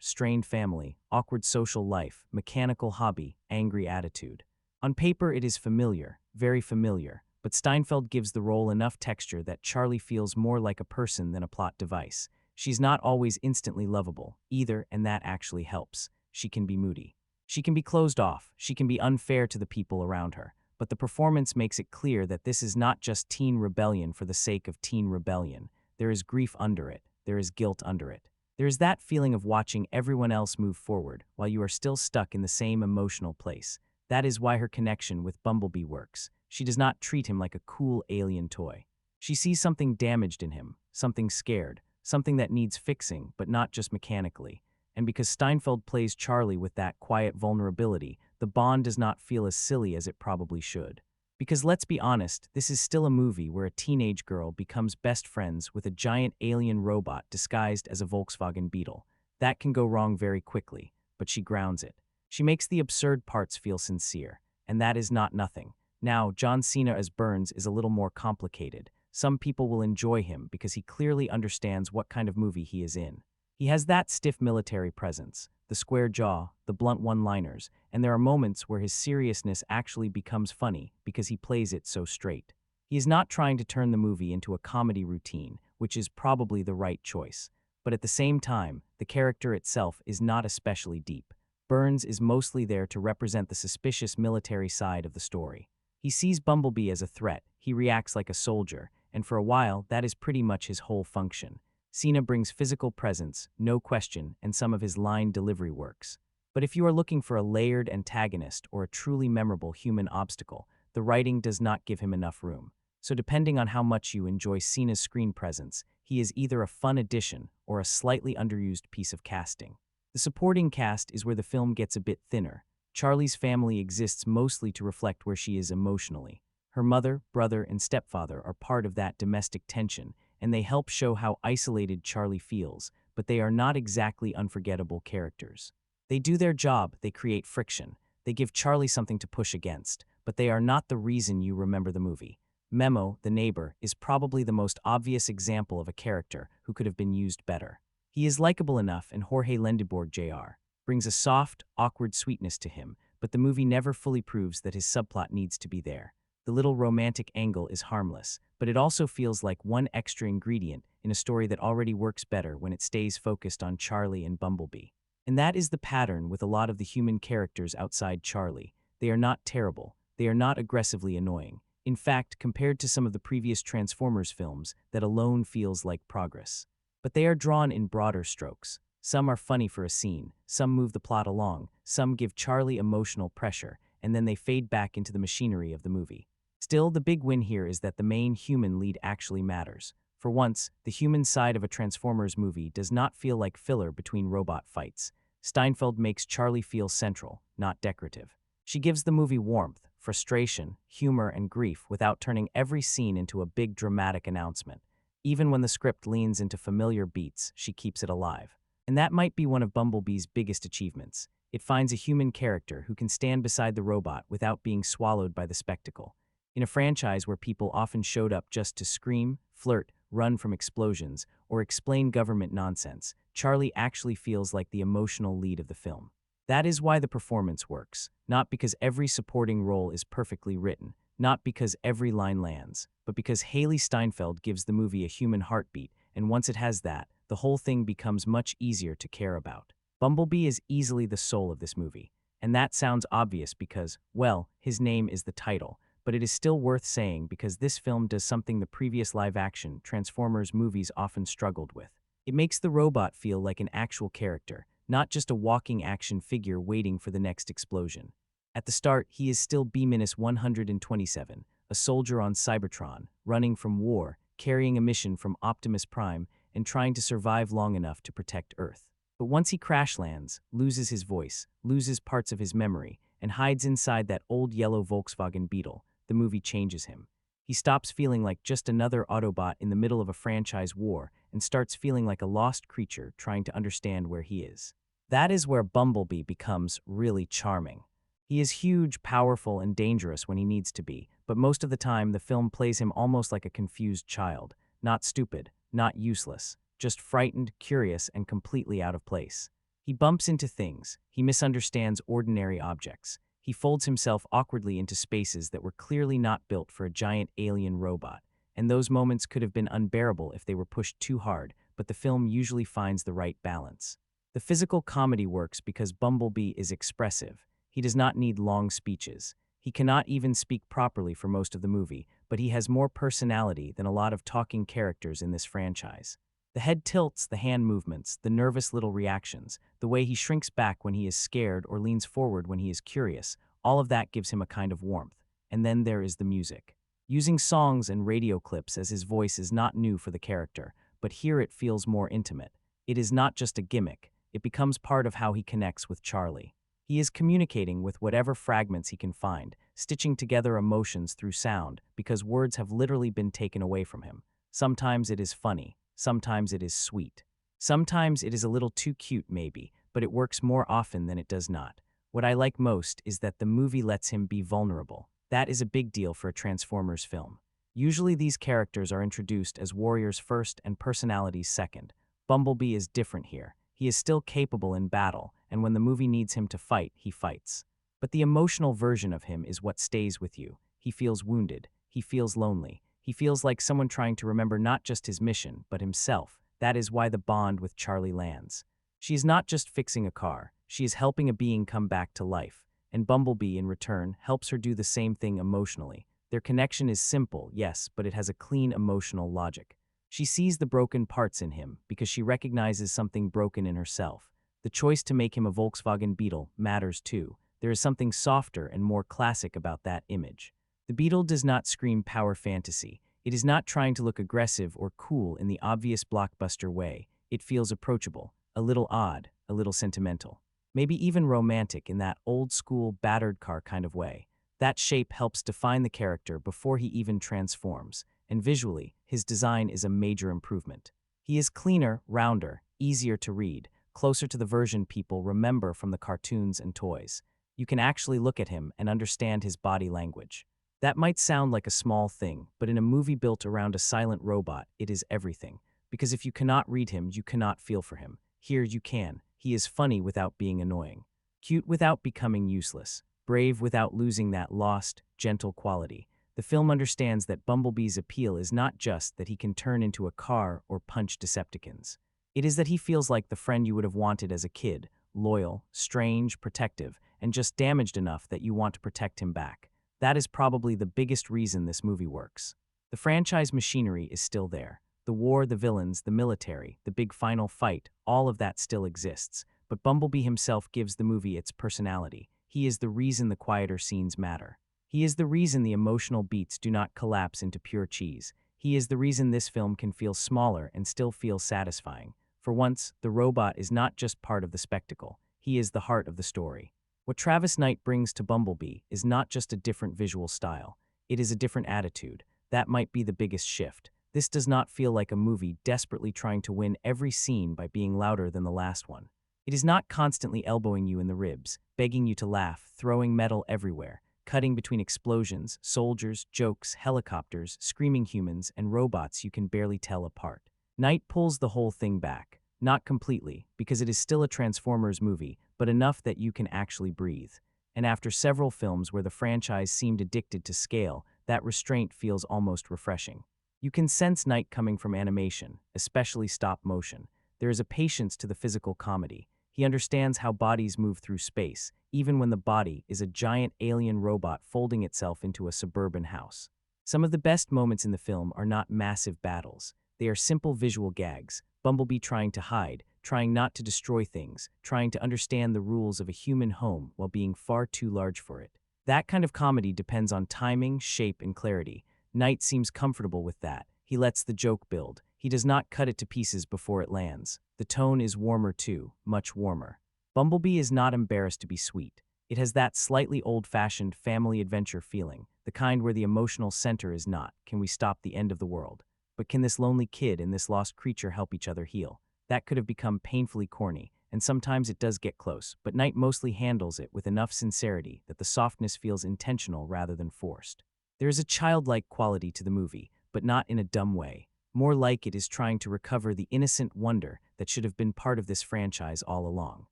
strained family, awkward social life, mechanical hobby, angry attitude. On paper, it is familiar, very familiar, but Steinfeld gives the role enough texture that Charlie feels more like a person than a plot device. She's not always instantly lovable, either, and that actually helps. She can be moody. She can be closed off. She can be unfair to the people around her. But the performance makes it clear that this is not just teen rebellion for the sake of teen rebellion. There is grief under it. There is guilt under it. There is that feeling of watching everyone else move forward while you are still stuck in the same emotional place. That is why her connection with Bumblebee works. She does not treat him like a cool alien toy. She sees something damaged in him, something scared, something that needs fixing, but not just mechanically. And because Steinfeld plays Charlie with that quiet vulnerability, the bond does not feel as silly as it probably should. Because let's be honest, this is still a movie where a teenage girl becomes best friends with a giant alien robot disguised as a Volkswagen Beetle. That can go wrong very quickly, but she grounds it. She makes the absurd parts feel sincere, and that is not nothing. Now, John Cena as Burns is a little more complicated. Some people will enjoy him because he clearly understands what kind of movie he is in. He has that stiff military presence, the square jaw, the blunt one-liners, and there are moments where his seriousness actually becomes funny because he plays it so straight. He is not trying to turn the movie into a comedy routine, which is probably the right choice. But at the same time, the character itself is not especially deep. Burns is mostly there to represent the suspicious military side of the story. He sees Bumblebee as a threat, he reacts like a soldier, and for a while, that is pretty much his whole function. Cena brings physical presence, no question, and some of his line delivery works. But if you are looking for a layered antagonist or a truly memorable human obstacle, the writing does not give him enough room. So depending on how much you enjoy Cena's screen presence, he is either a fun addition or a slightly underused piece of casting. The supporting cast is where the film gets a bit thinner. Charlie's family exists mostly to reflect where she is emotionally. Her mother, brother, and stepfather are part of that domestic tension, and they help show how isolated Charlie feels, but they are not exactly unforgettable characters. They do their job, they create friction. They give Charlie something to push against, but they are not the reason you remember the movie. Memo, the neighbor, is probably the most obvious example of a character who could have been used better. He is likable enough, and Jorge Lendeborg Jr. brings a soft, awkward sweetness to him, but the movie never fully proves that his subplot needs to be there. The little romantic angle is harmless, but it also feels like one extra ingredient in a story that already works better when it stays focused on Charlie and Bumblebee. And that is the pattern with a lot of the human characters outside Charlie. They are not terrible. They are not aggressively annoying. In fact, compared to some of the previous Transformers films, that alone feels like progress. But they are drawn in broader strokes. Some are funny for a scene, some move the plot along, some give Charlie emotional pressure, and then they fade back into the machinery of the movie. Still, the big win here is that the main human lead actually matters. For once, the human side of a Transformers movie does not feel like filler between robot fights. Steinfeld makes Charlie feel central, not decorative. She gives the movie warmth, frustration, humor, and grief without turning every scene into a big dramatic announcement. Even when the script leans into familiar beats, she keeps it alive. And that might be one of Bumblebee's biggest achievements. It finds a human character who can stand beside the robot without being swallowed by the spectacle. In a franchise where people often showed up just to scream, flirt, run from explosions, or explain government nonsense, Charlie actually feels like the emotional lead of the film. That is why the performance works, not because every supporting role is perfectly written, not because every line lands, but because Hailee Steinfeld gives the movie a human heartbeat, and once it has that, the whole thing becomes much easier to care about. Bumblebee is easily the soul of this movie, and that sounds obvious because, well, his name is the title, but it is still worth saying because this film does something the previous live-action Transformers movies often struggled with. It makes the robot feel like an actual character, not just a walking action figure waiting for the next explosion. At the start, he is still B-127, a soldier on Cybertron, running from war, carrying a mission from Optimus Prime, and trying to survive long enough to protect Earth. But once he crash lands, loses his voice, loses parts of his memory, and hides inside that old yellow Volkswagen Beetle, the movie changes him. He stops feeling like just another Autobot in the middle of a franchise war and starts feeling like a lost creature trying to understand where he is. That is where Bumblebee becomes really charming. He is huge, powerful, and dangerous when he needs to be, but most of the time the film plays him almost like a confused child, not stupid, not useless, just frightened, curious, and completely out of place. He bumps into things, he misunderstands ordinary objects, he folds himself awkwardly into spaces that were clearly not built for a giant alien robot, and those moments could have been unbearable if they were pushed too hard, but the film usually finds the right balance. The physical comedy works because Bumblebee is expressive. He does not need long speeches. He cannot even speak properly for most of the movie, but he has more personality than a lot of talking characters in this franchise. The head tilts, the hand movements, the nervous little reactions, the way he shrinks back when he is scared or leans forward when he is curious, all of that gives him a kind of warmth. And then there is the music. Using songs and radio clips as his voice is not new for the character, but here it feels more intimate. It is not just a gimmick, it becomes part of how he connects with Charlie. He is communicating with whatever fragments he can find, stitching together emotions through sound, because words have literally been taken away from him. Sometimes it is funny, sometimes it is sweet. Sometimes it is a little too cute maybe, but it works more often than it does not. What I like most is that the movie lets him be vulnerable. That is a big deal for a Transformers film. Usually these characters are introduced as warriors first and personalities second. Bumblebee is different here. He is still capable in battle, and when the movie needs him to fight, he fights. But the emotional version of him is what stays with you. He feels wounded. He feels lonely. He feels like someone trying to remember not just his mission, but himself. That is why the bond with Charlie lands. She is not just fixing a car. She is helping a being come back to life. And Bumblebee, in return, helps her do the same thing emotionally. Their connection is simple, yes, but it has a clean emotional logic. She sees the broken parts in him because she recognizes something broken in herself. The choice to make him a Volkswagen Beetle matters too. There is something softer and more classic about that image. The Beetle does not scream power fantasy. It is not trying to look aggressive or cool in the obvious blockbuster way. It feels approachable, a little odd, a little sentimental. Maybe even romantic in that old-school, battered car kind of way. That shape helps define the character before he even transforms, and visually, his design is a major improvement. He is cleaner, rounder, easier to read, closer to the version people remember from the cartoons and toys. You can actually look at him and understand his body language. That might sound like a small thing, but in a movie built around a silent robot, it is everything. Because if you cannot read him, you cannot feel for him. Here you can. He is funny without being annoying, cute without becoming useless, brave without losing that lost, gentle quality. The film understands that Bumblebee's appeal is not just that he can turn into a car or punch Decepticons. It is that he feels like the friend you would have wanted as a kid, loyal, strange, protective, and just damaged enough that you want to protect him back. That is probably the biggest reason this movie works. The franchise machinery is still there. The war, the villains, the military, the big final fight, all of that still exists. But Bumblebee himself gives the movie its personality. He is the reason the quieter scenes matter. He is the reason the emotional beats do not collapse into pure cheese. He is the reason this film can feel smaller and still feel satisfying. For once, the robot is not just part of the spectacle. He is the heart of the story. What Travis Knight brings to Bumblebee is not just a different visual style. It is a different attitude. That might be the biggest shift. This does not feel like a movie desperately trying to win every scene by being louder than the last one. It is not constantly elbowing you in the ribs, begging you to laugh, throwing metal everywhere, cutting between explosions, soldiers, jokes, helicopters, screaming humans, and robots you can barely tell apart. Knight pulls the whole thing back. Not completely, because it is still a Transformers movie, but enough that you can actually breathe. And after several films where the franchise seemed addicted to scale, that restraint feels almost refreshing. You can sense Knight coming from animation, especially stop motion. There is a patience to the physical comedy. He understands how bodies move through space, even when the body is a giant alien robot folding itself into a suburban house. Some of the best moments in the film are not massive battles. They are simple visual gags, Bumblebee trying to hide, trying not to destroy things, trying to understand the rules of a human home while being far too large for it. That kind of comedy depends on timing, shape, and clarity. Knight seems comfortable with that. He lets the joke build. He does not cut it to pieces before it lands. The tone is warmer too, much warmer. Bumblebee is not embarrassed to be sweet. It has that slightly old-fashioned family adventure feeling, the kind where the emotional center is not, can we stop the end of the world? But can this lonely kid and this lost creature help each other heal? That could have become painfully corny, and sometimes it does get close, but Knight mostly handles it with enough sincerity that the softness feels intentional rather than forced. There is a childlike quality to the movie, but not in a dumb way. More like it is trying to recover the innocent wonder that should have been part of this franchise all along.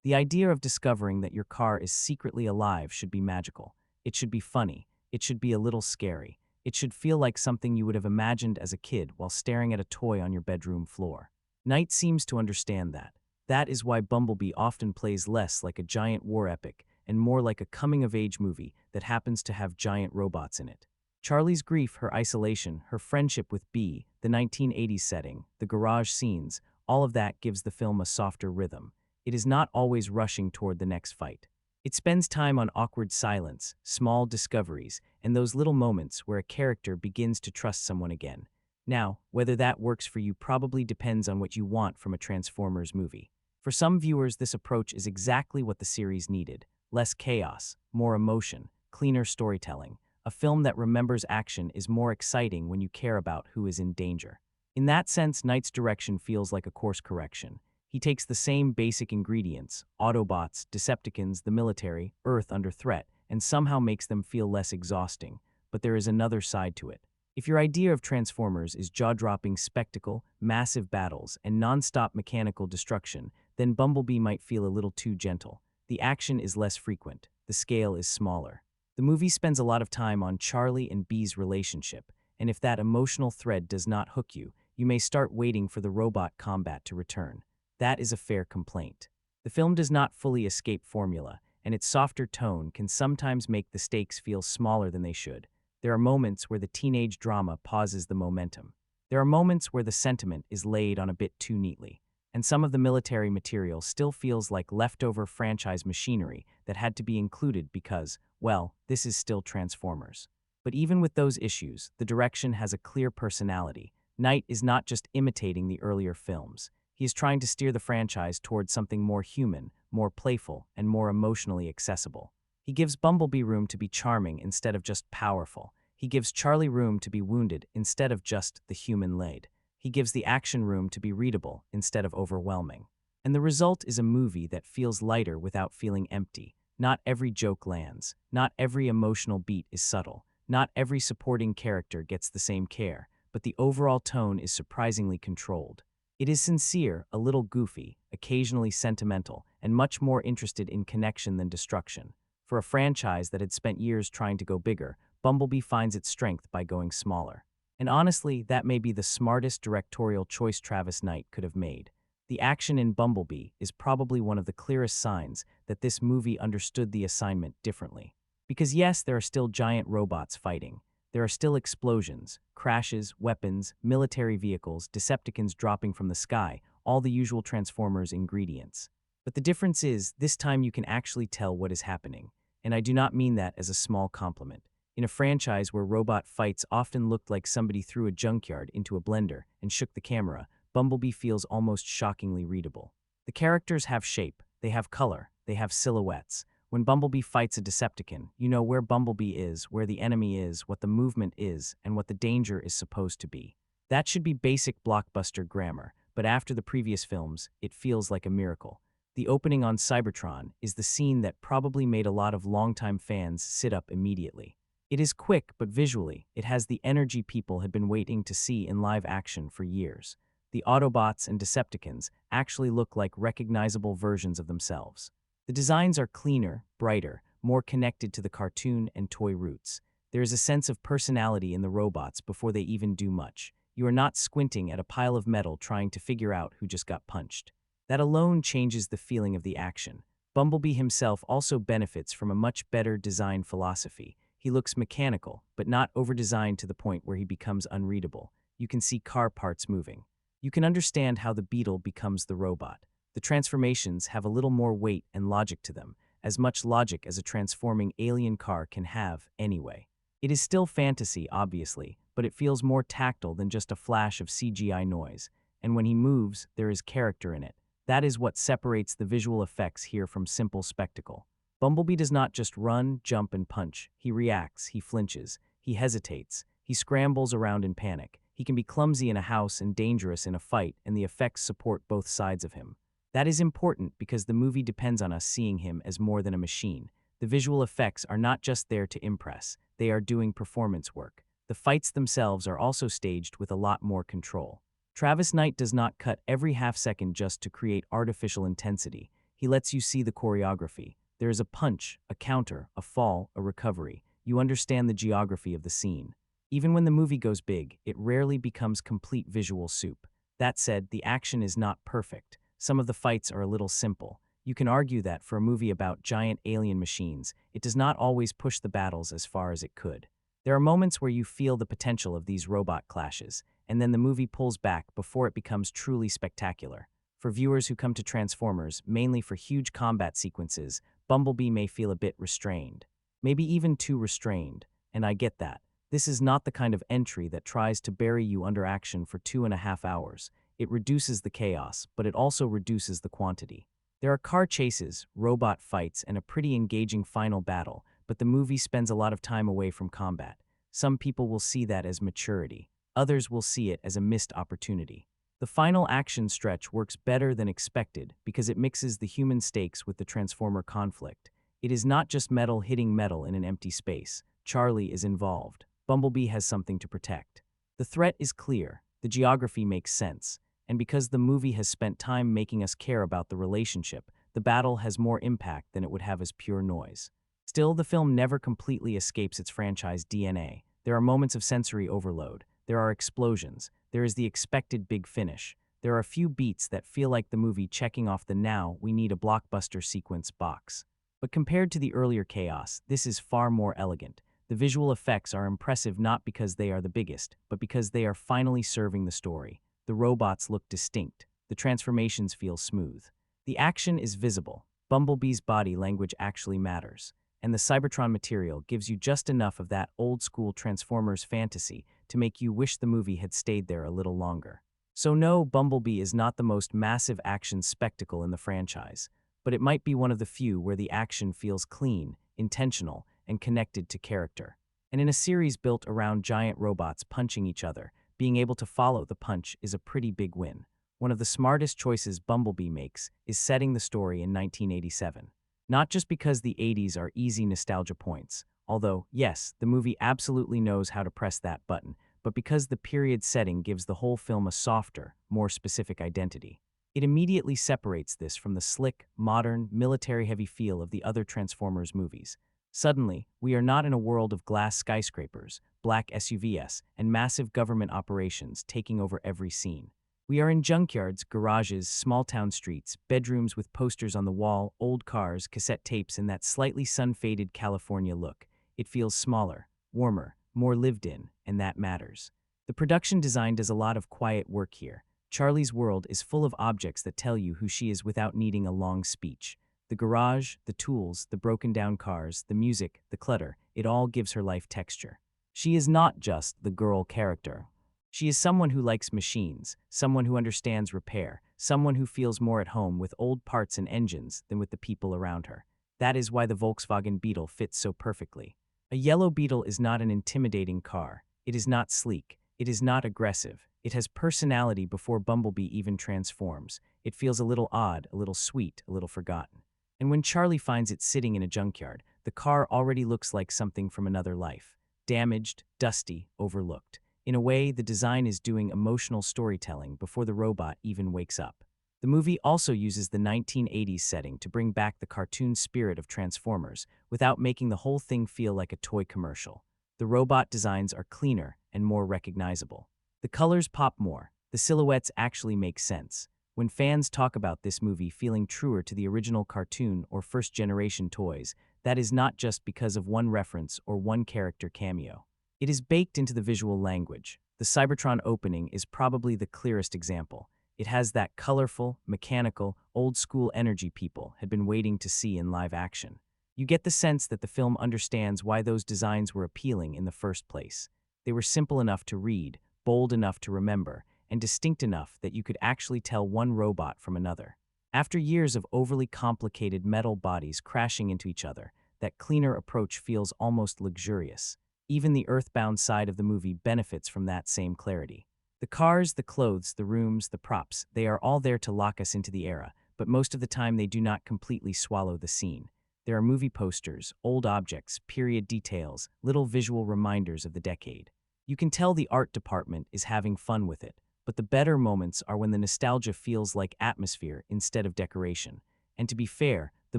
The idea of discovering that your car is secretly alive should be magical. It should be funny. It should be a little scary. It should feel like something you would have imagined as a kid while staring at a toy on your bedroom floor. Knight seems to understand that. That is why Bumblebee often plays less like a giant war epic and more like a coming-of-age movie that happens to have giant robots in it. Charlie's grief, her isolation, her friendship with Bee, the 1980s setting, the garage scenes, all of that gives the film a softer rhythm. It is not always rushing toward the next fight. It spends time on awkward silence, small discoveries, and those little moments where a character begins to trust someone again. Now, whether that works for you probably depends on what you want from a Transformers movie. For some viewers, this approach is exactly what the series needed. Less chaos, more emotion, cleaner storytelling. A film that remembers action is more exciting when you care about who is in danger. In that sense, Knight's direction feels like a course correction. He takes the same basic ingredients, Autobots, Decepticons, the military, Earth under threat, and somehow makes them feel less exhausting. But there is another side to it. If your idea of Transformers is jaw-dropping spectacle, massive battles, and non-stop mechanical destruction, then Bumblebee might feel a little too gentle. The action is less frequent. The scale is smaller. The movie spends a lot of time on Charlie and Bee's relationship, and if that emotional thread does not hook you, you may start waiting for the robot combat to return. That is a fair complaint. The film does not fully escape formula, and its softer tone can sometimes make the stakes feel smaller than they should. There are moments where the teenage drama pauses the momentum. There are moments where the sentiment is laid on a bit too neatly, and some of the military material still feels like leftover franchise machinery that had to be included because, well, this is still Transformers. But even with those issues, the direction has a clear personality. Knight is not just imitating the earlier films. He is trying to steer the franchise towards something more human, more playful, and more emotionally accessible. He gives Bumblebee room to be charming instead of just powerful. He gives Charlie room to be wounded instead of just the human lead. He gives the action room to be readable instead of overwhelming. And the result is a movie that feels lighter without feeling empty. Not every joke lands. Not every emotional beat is subtle. Not every supporting character gets the same care, but the overall tone is surprisingly controlled. It is sincere, a little goofy, occasionally sentimental, and much more interested in connection than destruction. For a franchise that had spent years trying to go bigger, Bumblebee finds its strength by going smaller. And honestly, that may be the smartest directorial choice Travis Knight could have made. The action in Bumblebee is probably one of the clearest signs that this movie understood the assignment differently. Because yes, there are still giant robots fighting. There are still explosions, crashes, weapons, military vehicles, Decepticons dropping from the sky, all the usual Transformers ingredients. But the difference is, this time you can actually tell what is happening. And I do not mean that as a small compliment. In a franchise where robot fights often looked like somebody threw a junkyard into a blender and shook the camera, Bumblebee feels almost shockingly readable. The characters have shape, they have color, they have silhouettes. When Bumblebee fights a Decepticon, you know where Bumblebee is, where the enemy is, what the movement is, and what the danger is supposed to be. That should be basic blockbuster grammar, but after the previous films, it feels like a miracle. The opening on Cybertron is the scene that probably made a lot of longtime fans sit up immediately. It is quick, but visually, it has the energy people had been waiting to see in live action for years. The Autobots and Decepticons actually look like recognizable versions of themselves. The designs are cleaner, brighter, more connected to the cartoon and toy roots. There is a sense of personality in the robots before they even do much. You are not squinting at a pile of metal trying to figure out who just got punched. That alone changes the feeling of the action. Bumblebee himself also benefits from a much better design philosophy. He looks mechanical, but not over-designed to the point where he becomes unreadable. You can see car parts moving. You can understand how the Beetle becomes the robot. The transformations have a little more weight and logic to them, as much logic as a transforming alien car can have anyway. It is still fantasy, obviously, but it feels more tactile than just a flash of CGI noise. And when he moves, there is character in it. That is what separates the visual effects here from simple spectacle. Bumblebee does not just run, jump, and punch. He reacts, he flinches, he hesitates, he scrambles around in panic. He can be clumsy in a house and dangerous in a fight, and the effects support both sides of him. That is important because the movie depends on us seeing him as more than a machine. The visual effects are not just there to impress, they are doing performance work. The fights themselves are also staged with a lot more control. Travis Knight does not cut every half second just to create artificial intensity. He lets you see the choreography. There is a punch, a counter, a fall, a recovery. You understand the geography of the scene. Even when the movie goes big, it rarely becomes complete visual soup. That said, the action is not perfect. Some of the fights are a little simple. You can argue that for a movie about giant alien machines, it does not always push the battles as far as it could. There are moments where you feel the potential of these robot clashes, and then the movie pulls back before it becomes truly spectacular. For viewers who come to Transformers mainly for huge combat sequences, Bumblebee may feel a bit restrained. Maybe even too restrained, and I get that. This is not the kind of entry that tries to bury you under action for 2.5 hours. It reduces the chaos, but it also reduces the quantity. There are car chases, robot fights, and a pretty engaging final battle, but the movie spends a lot of time away from combat. Some people will see that as maturity. Others will see it as a missed opportunity. The final action stretch works better than expected because it mixes the human stakes with the Transformer conflict. It is not just metal hitting metal in an empty space. Charlie is involved. Bumblebee has something to protect. The threat is clear. The geography makes sense. And because the movie has spent time making us care about the relationship, the battle has more impact than it would have as pure noise. Still, the film never completely escapes its franchise DNA. There are moments of sensory overload. There are explosions. There is the expected big finish. There are a few beats that feel like the movie checking off the "now we need a blockbuster" sequence box. But compared to the earlier chaos, this is far more elegant. The visual effects are impressive not because they are the biggest, but because they are finally serving the story. The robots look distinct. The transformations feel smooth. The action is visible. Bumblebee's body language actually matters. And the Cybertron material gives you just enough of that old-school Transformers fantasy to make you wish the movie had stayed there a little longer. So no, Bumblebee is not the most massive action spectacle in the franchise, but it might be one of the few where the action feels clean, intentional, and connected to character. And in a series built around giant robots punching each other, being able to follow the punch is a pretty big win. One of the smartest choices Bumblebee makes is setting the story in 1987. Not just because the 80s are easy nostalgia points, although, yes, the movie absolutely knows how to press that button, but because the period setting gives the whole film a softer, more specific identity. It immediately separates this from the slick, modern, military-heavy feel of the other Transformers movies. Suddenly, we are not in a world of glass skyscrapers, black SUVs, and massive government operations taking over every scene. We are in junkyards, garages, small-town streets, bedrooms with posters on the wall, old cars, cassette tapes, and that slightly sun-faded California look. It feels smaller, warmer, more lived in, and that matters. The production design does a lot of quiet work here. Charlie's world is full of objects that tell you who she is without needing a long speech. The garage, the tools, the broken-down cars, the music, the clutter, it all gives her life texture. She is not just the girl character. She is someone who likes machines, someone who understands repair, someone who feels more at home with old parts and engines than with the people around her. That is why the Volkswagen Beetle fits so perfectly. A yellow Beetle is not an intimidating car. It is not sleek. It is not aggressive. It has personality before Bumblebee even transforms. It feels a little odd, a little sweet, a little forgotten. And when Charlie finds it sitting in a junkyard, the car already looks like something from another life. Damaged, dusty, overlooked. In a way, the design is doing emotional storytelling before the robot even wakes up. The movie also uses the 1980s setting to bring back the cartoon spirit of Transformers without making the whole thing feel like a toy commercial. The robot designs are cleaner and more recognizable. The colors pop more. The silhouettes actually make sense. When fans talk about this movie feeling truer to the original cartoon or first-generation toys, that is not just because of one reference or one character cameo. It is baked into the visual language. The Cybertron opening is probably the clearest example. It has that colorful, mechanical, old-school energy people had been waiting to see in live action. You get the sense that the film understands why those designs were appealing in the first place. They were simple enough to read, bold enough to remember, and distinct enough that you could actually tell one robot from another. After years of overly complicated metal bodies crashing into each other, that cleaner approach feels almost luxurious. Even the earthbound side of the movie benefits from that same clarity. The cars, the clothes, the rooms, the props, they are all there to lock us into the era, but most of the time they do not completely swallow the scene. There are movie posters, old objects, period details, little visual reminders of the decade. You can tell the art department is having fun with it, but the better moments are when the nostalgia feels like atmosphere instead of decoration. And to be fair, the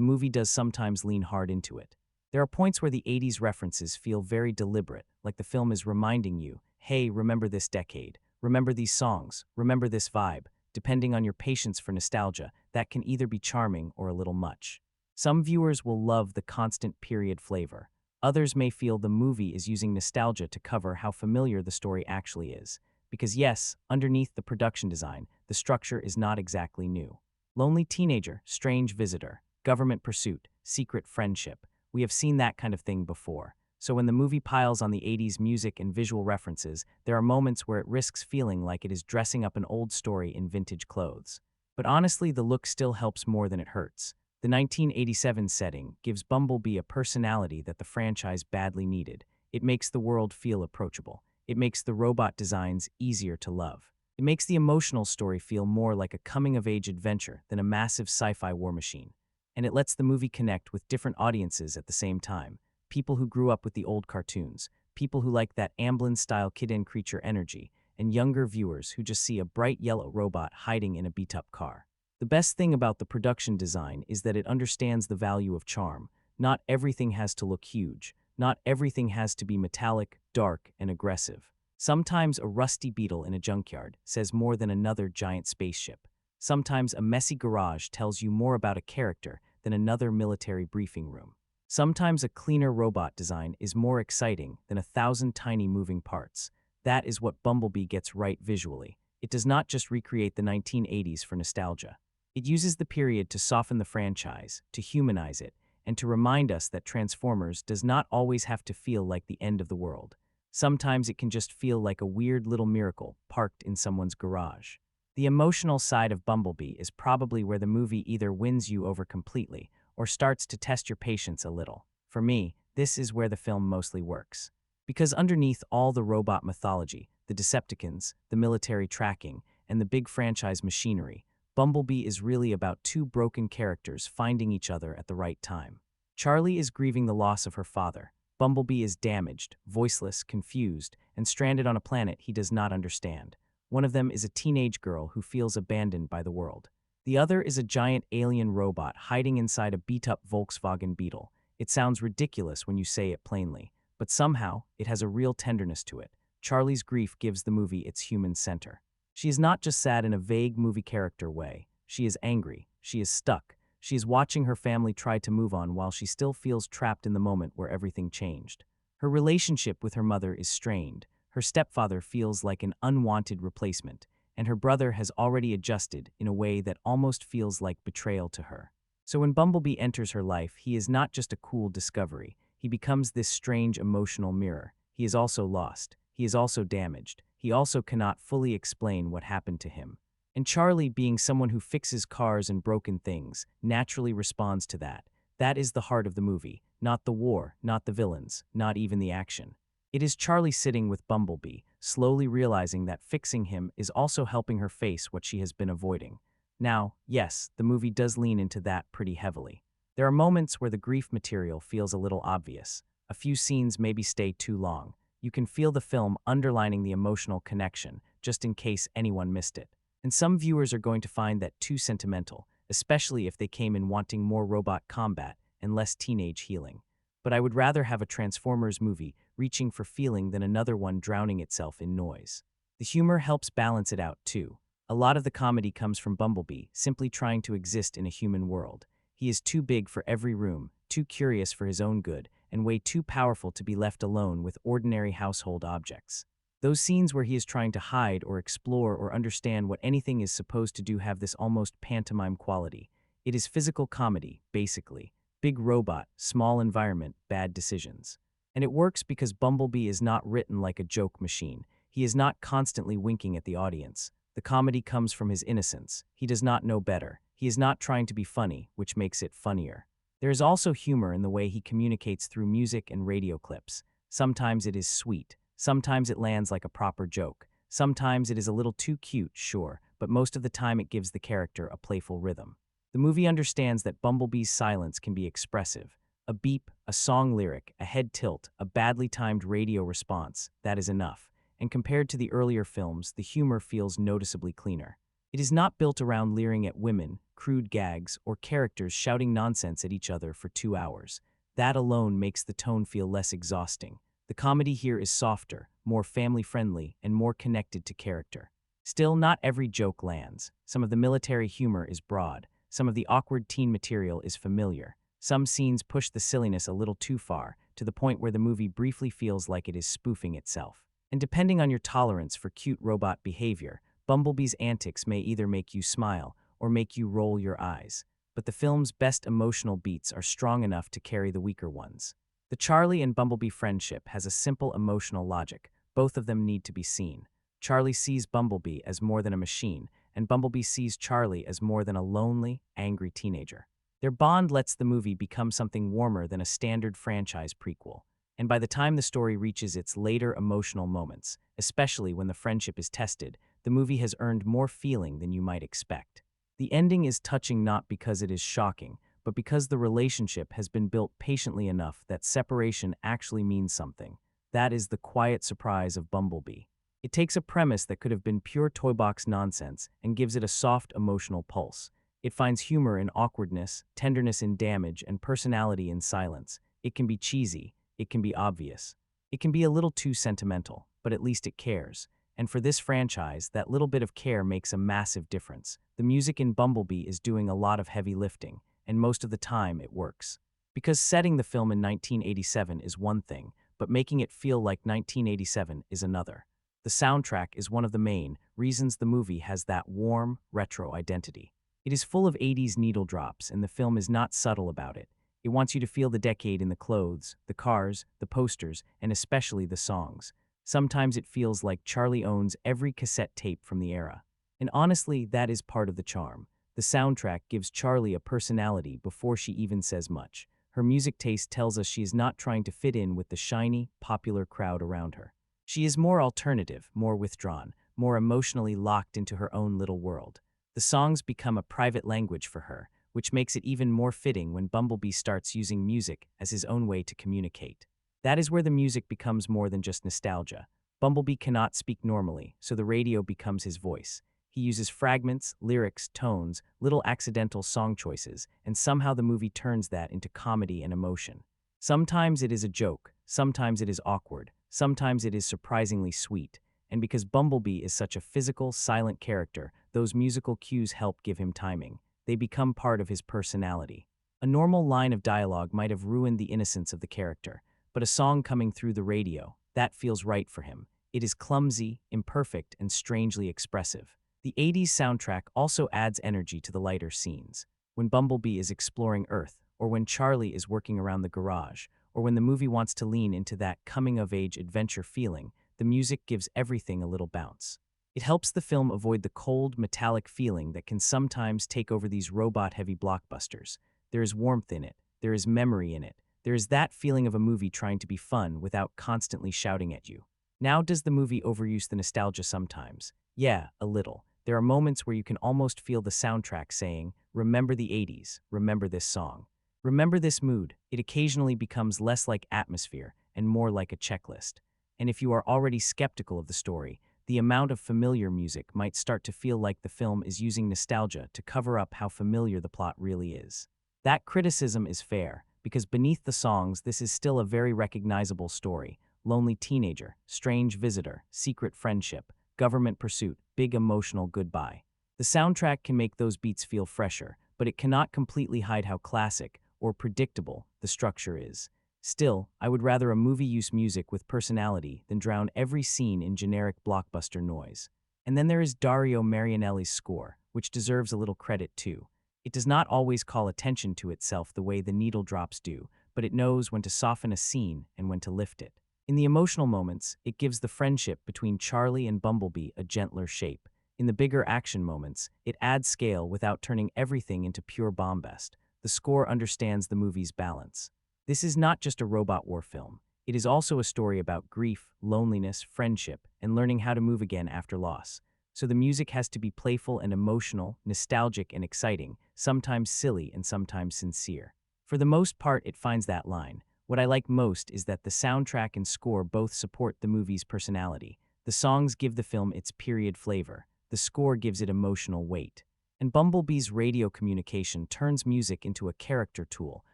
movie does sometimes lean hard into it. There are points where the 80s references feel very deliberate, like the film is reminding you, hey, remember this decade, remember these songs, remember this vibe. Depending on your patience for nostalgia, that can either be charming or a little much. Some viewers will love the constant period flavor. Others may feel the movie is using nostalgia to cover how familiar the story actually is. Because yes, underneath the production design, the structure is not exactly new. Lonely teenager, strange visitor, government pursuit, secret friendship. We have seen that kind of thing before. So when the movie piles on the 80s music and visual references, there are moments where it risks feeling like it is dressing up an old story in vintage clothes. But honestly, the look still helps more than it hurts. The 1987 setting gives Bumblebee a personality that the franchise badly needed. It makes the world feel approachable. It makes the robot designs easier to love. It makes the emotional story feel more like a coming-of-age adventure than a massive sci-fi war machine. And it lets the movie connect with different audiences at the same time. People who grew up with the old cartoons, people who like that Amblin-style kid-in creature energy, and younger viewers who just see a bright yellow robot hiding in a beat-up car. The best thing about the production design is that it understands the value of charm. Not everything has to look huge. Not everything has to be metallic, dark, and aggressive. Sometimes a rusty beetle in a junkyard says more than another giant spaceship. Sometimes a messy garage tells you more about a character than another military briefing room. Sometimes a cleaner robot design is more exciting than 1,000 tiny moving parts. That is what Bumblebee gets right visually. It does not just recreate the 1980s for nostalgia. It uses the period to soften the franchise, to humanize it, and to remind us that Transformers does not always have to feel like the end of the world. Sometimes it can just feel like a weird little miracle parked in someone's garage. The emotional side of Bumblebee is probably where the movie either wins you over completely or starts to test your patience a little. For me, this is where the film mostly works. Because underneath all the robot mythology, the Decepticons, the military tracking, and the big franchise machinery, Bumblebee is really about two broken characters finding each other at the right time. Charlie is grieving the loss of her father. Bumblebee is damaged, voiceless, confused, and stranded on a planet he does not understand. One of them is a teenage girl who feels abandoned by the world. The other is a giant alien robot hiding inside a beat-up Volkswagen Beetle. It sounds ridiculous when you say it plainly, but somehow it has a real tenderness to it. Charlie's grief gives the movie its human center. She is not just sad in a vague movie character way. She is angry. She is stuck. She is watching her family try to move on while she still feels trapped in the moment where everything changed. Her relationship with her mother is strained. Her stepfather feels like an unwanted replacement, and her brother has already adjusted in a way that almost feels like betrayal to her. So when Bumblebee enters her life, he is not just a cool discovery. He becomes this strange emotional mirror. He is also lost. He is also damaged. He also cannot fully explain what happened to him. And Charlie, being someone who fixes cars and broken things, naturally responds to that. That is the heart of the movie, not the war, not the villains, not even the action. It is Charlie sitting with Bumblebee, slowly realizing that fixing him is also helping her face what she has been avoiding. Now, yes, the movie does lean into that pretty heavily. There are moments where the grief material feels a little obvious. A few scenes maybe stay too long. You can feel the film underlining the emotional connection, just in case anyone missed it. And some viewers are going to find that too sentimental, especially if they came in wanting more robot combat and less teenage healing. But I would rather have a Transformers movie reaching for feeling than another one drowning itself in noise. The humor helps balance it out too. A lot of the comedy comes from Bumblebee simply trying to exist in a human world. He is too big for every room, too curious for his own good, and way too powerful to be left alone with ordinary household objects. Those scenes where he is trying to hide or explore or understand what anything is supposed to do have this almost pantomime quality. It is physical comedy, basically. Big robot, small environment, bad decisions. And it works because Bumblebee is not written like a joke machine. He is not constantly winking at the audience. The comedy comes from his innocence. He does not know better. He is not trying to be funny, which makes it funnier. There is also humor in the way he communicates through music and radio clips. Sometimes it is sweet. Sometimes it lands like a proper joke. Sometimes it is a little too cute, sure, but most of the time it gives the character a playful rhythm. The movie understands that Bumblebee's silence can be expressive. A beep, a song lyric, a head tilt, a badly timed radio response, that is enough. And compared to the earlier films, the humor feels noticeably cleaner. It is not built around leering at women, crude gags, or characters shouting nonsense at each other for 2 hours. That alone makes the tone feel less exhausting. The comedy here is softer, more family-friendly, and more connected to character. Still, not every joke lands. Some of the military humor is broad. Some of the awkward teen material is familiar. Some scenes push the silliness a little too far, to the point where the movie briefly feels like it is spoofing itself. And depending on your tolerance for cute robot behavior, Bumblebee's antics may either make you smile or make you roll your eyes. But the film's best emotional beats are strong enough to carry the weaker ones. The Charlie and Bumblebee friendship has a simple emotional logic. Both of them need to be seen. Charlie sees Bumblebee as more than a machine, and Bumblebee sees Charlie as more than a lonely, angry teenager. Their bond lets the movie become something warmer than a standard franchise prequel. And by the time the story reaches its later emotional moments, especially when the friendship is tested, the movie has earned more feeling than you might expect. The ending is touching not because it is shocking, but because the relationship has been built patiently enough that separation actually means something. That is the quiet surprise of Bumblebee. It takes a premise that could have been pure toy box nonsense and gives it a soft emotional pulse. It finds humor in awkwardness, tenderness in damage, and personality in silence. It can be cheesy. It can be obvious. It can be a little too sentimental, but at least it cares. And for this franchise, that little bit of care makes a massive difference. The music in Bumblebee is doing a lot of heavy lifting, and most of the time it works. Because setting the film in 1987 is one thing, but making it feel like 1987 is another. The soundtrack is one of the main reasons the movie has that warm, retro identity. It is full of 80s needle drops, and the film is not subtle about it. It wants you to feel the decade in the clothes, the cars, the posters, and especially the songs. Sometimes it feels like Charlie owns every cassette tape from the era. And honestly, that is part of the charm. The soundtrack gives Charlie a personality before she even says much. Her music taste tells us she is not trying to fit in with the shiny, popular crowd around her. She is more alternative, more withdrawn, more emotionally locked into her own little world. The songs become a private language for her, which makes it even more fitting when Bumblebee starts using music as his own way to communicate. That is where the music becomes more than just nostalgia. Bumblebee cannot speak normally, so the radio becomes his voice. He uses fragments, lyrics, tones, little accidental song choices, and somehow the movie turns that into comedy and emotion. Sometimes it is a joke, sometimes it is awkward, sometimes it is surprisingly sweet. And because Bumblebee is such a physical, silent character, those musical cues help give him timing. They become part of his personality. A normal line of dialogue might have ruined the innocence of the character, but a song coming through the radio, that feels right for him. It is clumsy, imperfect, and strangely expressive. The 80s soundtrack also adds energy to the lighter scenes. When Bumblebee is exploring Earth, or when Charlie is working around the garage, or when the movie wants to lean into that coming-of-age adventure feeling, the music gives everything a little bounce. It helps the film avoid the cold, metallic feeling that can sometimes take over these robot-heavy blockbusters. There is warmth in it. There is memory in it. There is that feeling of a movie trying to be fun without constantly shouting at you. Now, does the movie overuse the nostalgia sometimes? Yeah, a little. There are moments where you can almost feel the soundtrack saying, "Remember the 80s, remember this song. Remember this mood." It occasionally becomes less like atmosphere and more like a checklist. And if you are already skeptical of the story, the amount of familiar music might start to feel like the film is using nostalgia to cover up how familiar the plot really is. That criticism is fair, because beneath the songs, this is still a very recognizable story. Lonely teenager, strange visitor, secret friendship, government pursuit, big emotional goodbye. The soundtrack can make those beats feel fresher, but it cannot completely hide how classic or predictable the structure is. Still, I would rather a movie use music with personality than drown every scene in generic blockbuster noise. And then there is Dario Marianelli's score, which deserves a little credit too. It does not always call attention to itself the way the needle drops do, but it knows when to soften a scene and when to lift it. In the emotional moments, it gives the friendship between Charlie and Bumblebee a gentler shape. In the bigger action moments, it adds scale without turning everything into pure bombast. The score understands the movie's balance. This is not just a robot war film. It is also a story about grief, loneliness, friendship, and learning how to move again after loss. so the music has to be playful and emotional, nostalgic and exciting, sometimes silly and sometimes sincere. For the most part, it finds that line. What I like most is that the soundtrack and score both support the movie's personality. The songs give the film its period flavor. The score gives it emotional weight. And Bumblebee's radio communication turns music into a character tool,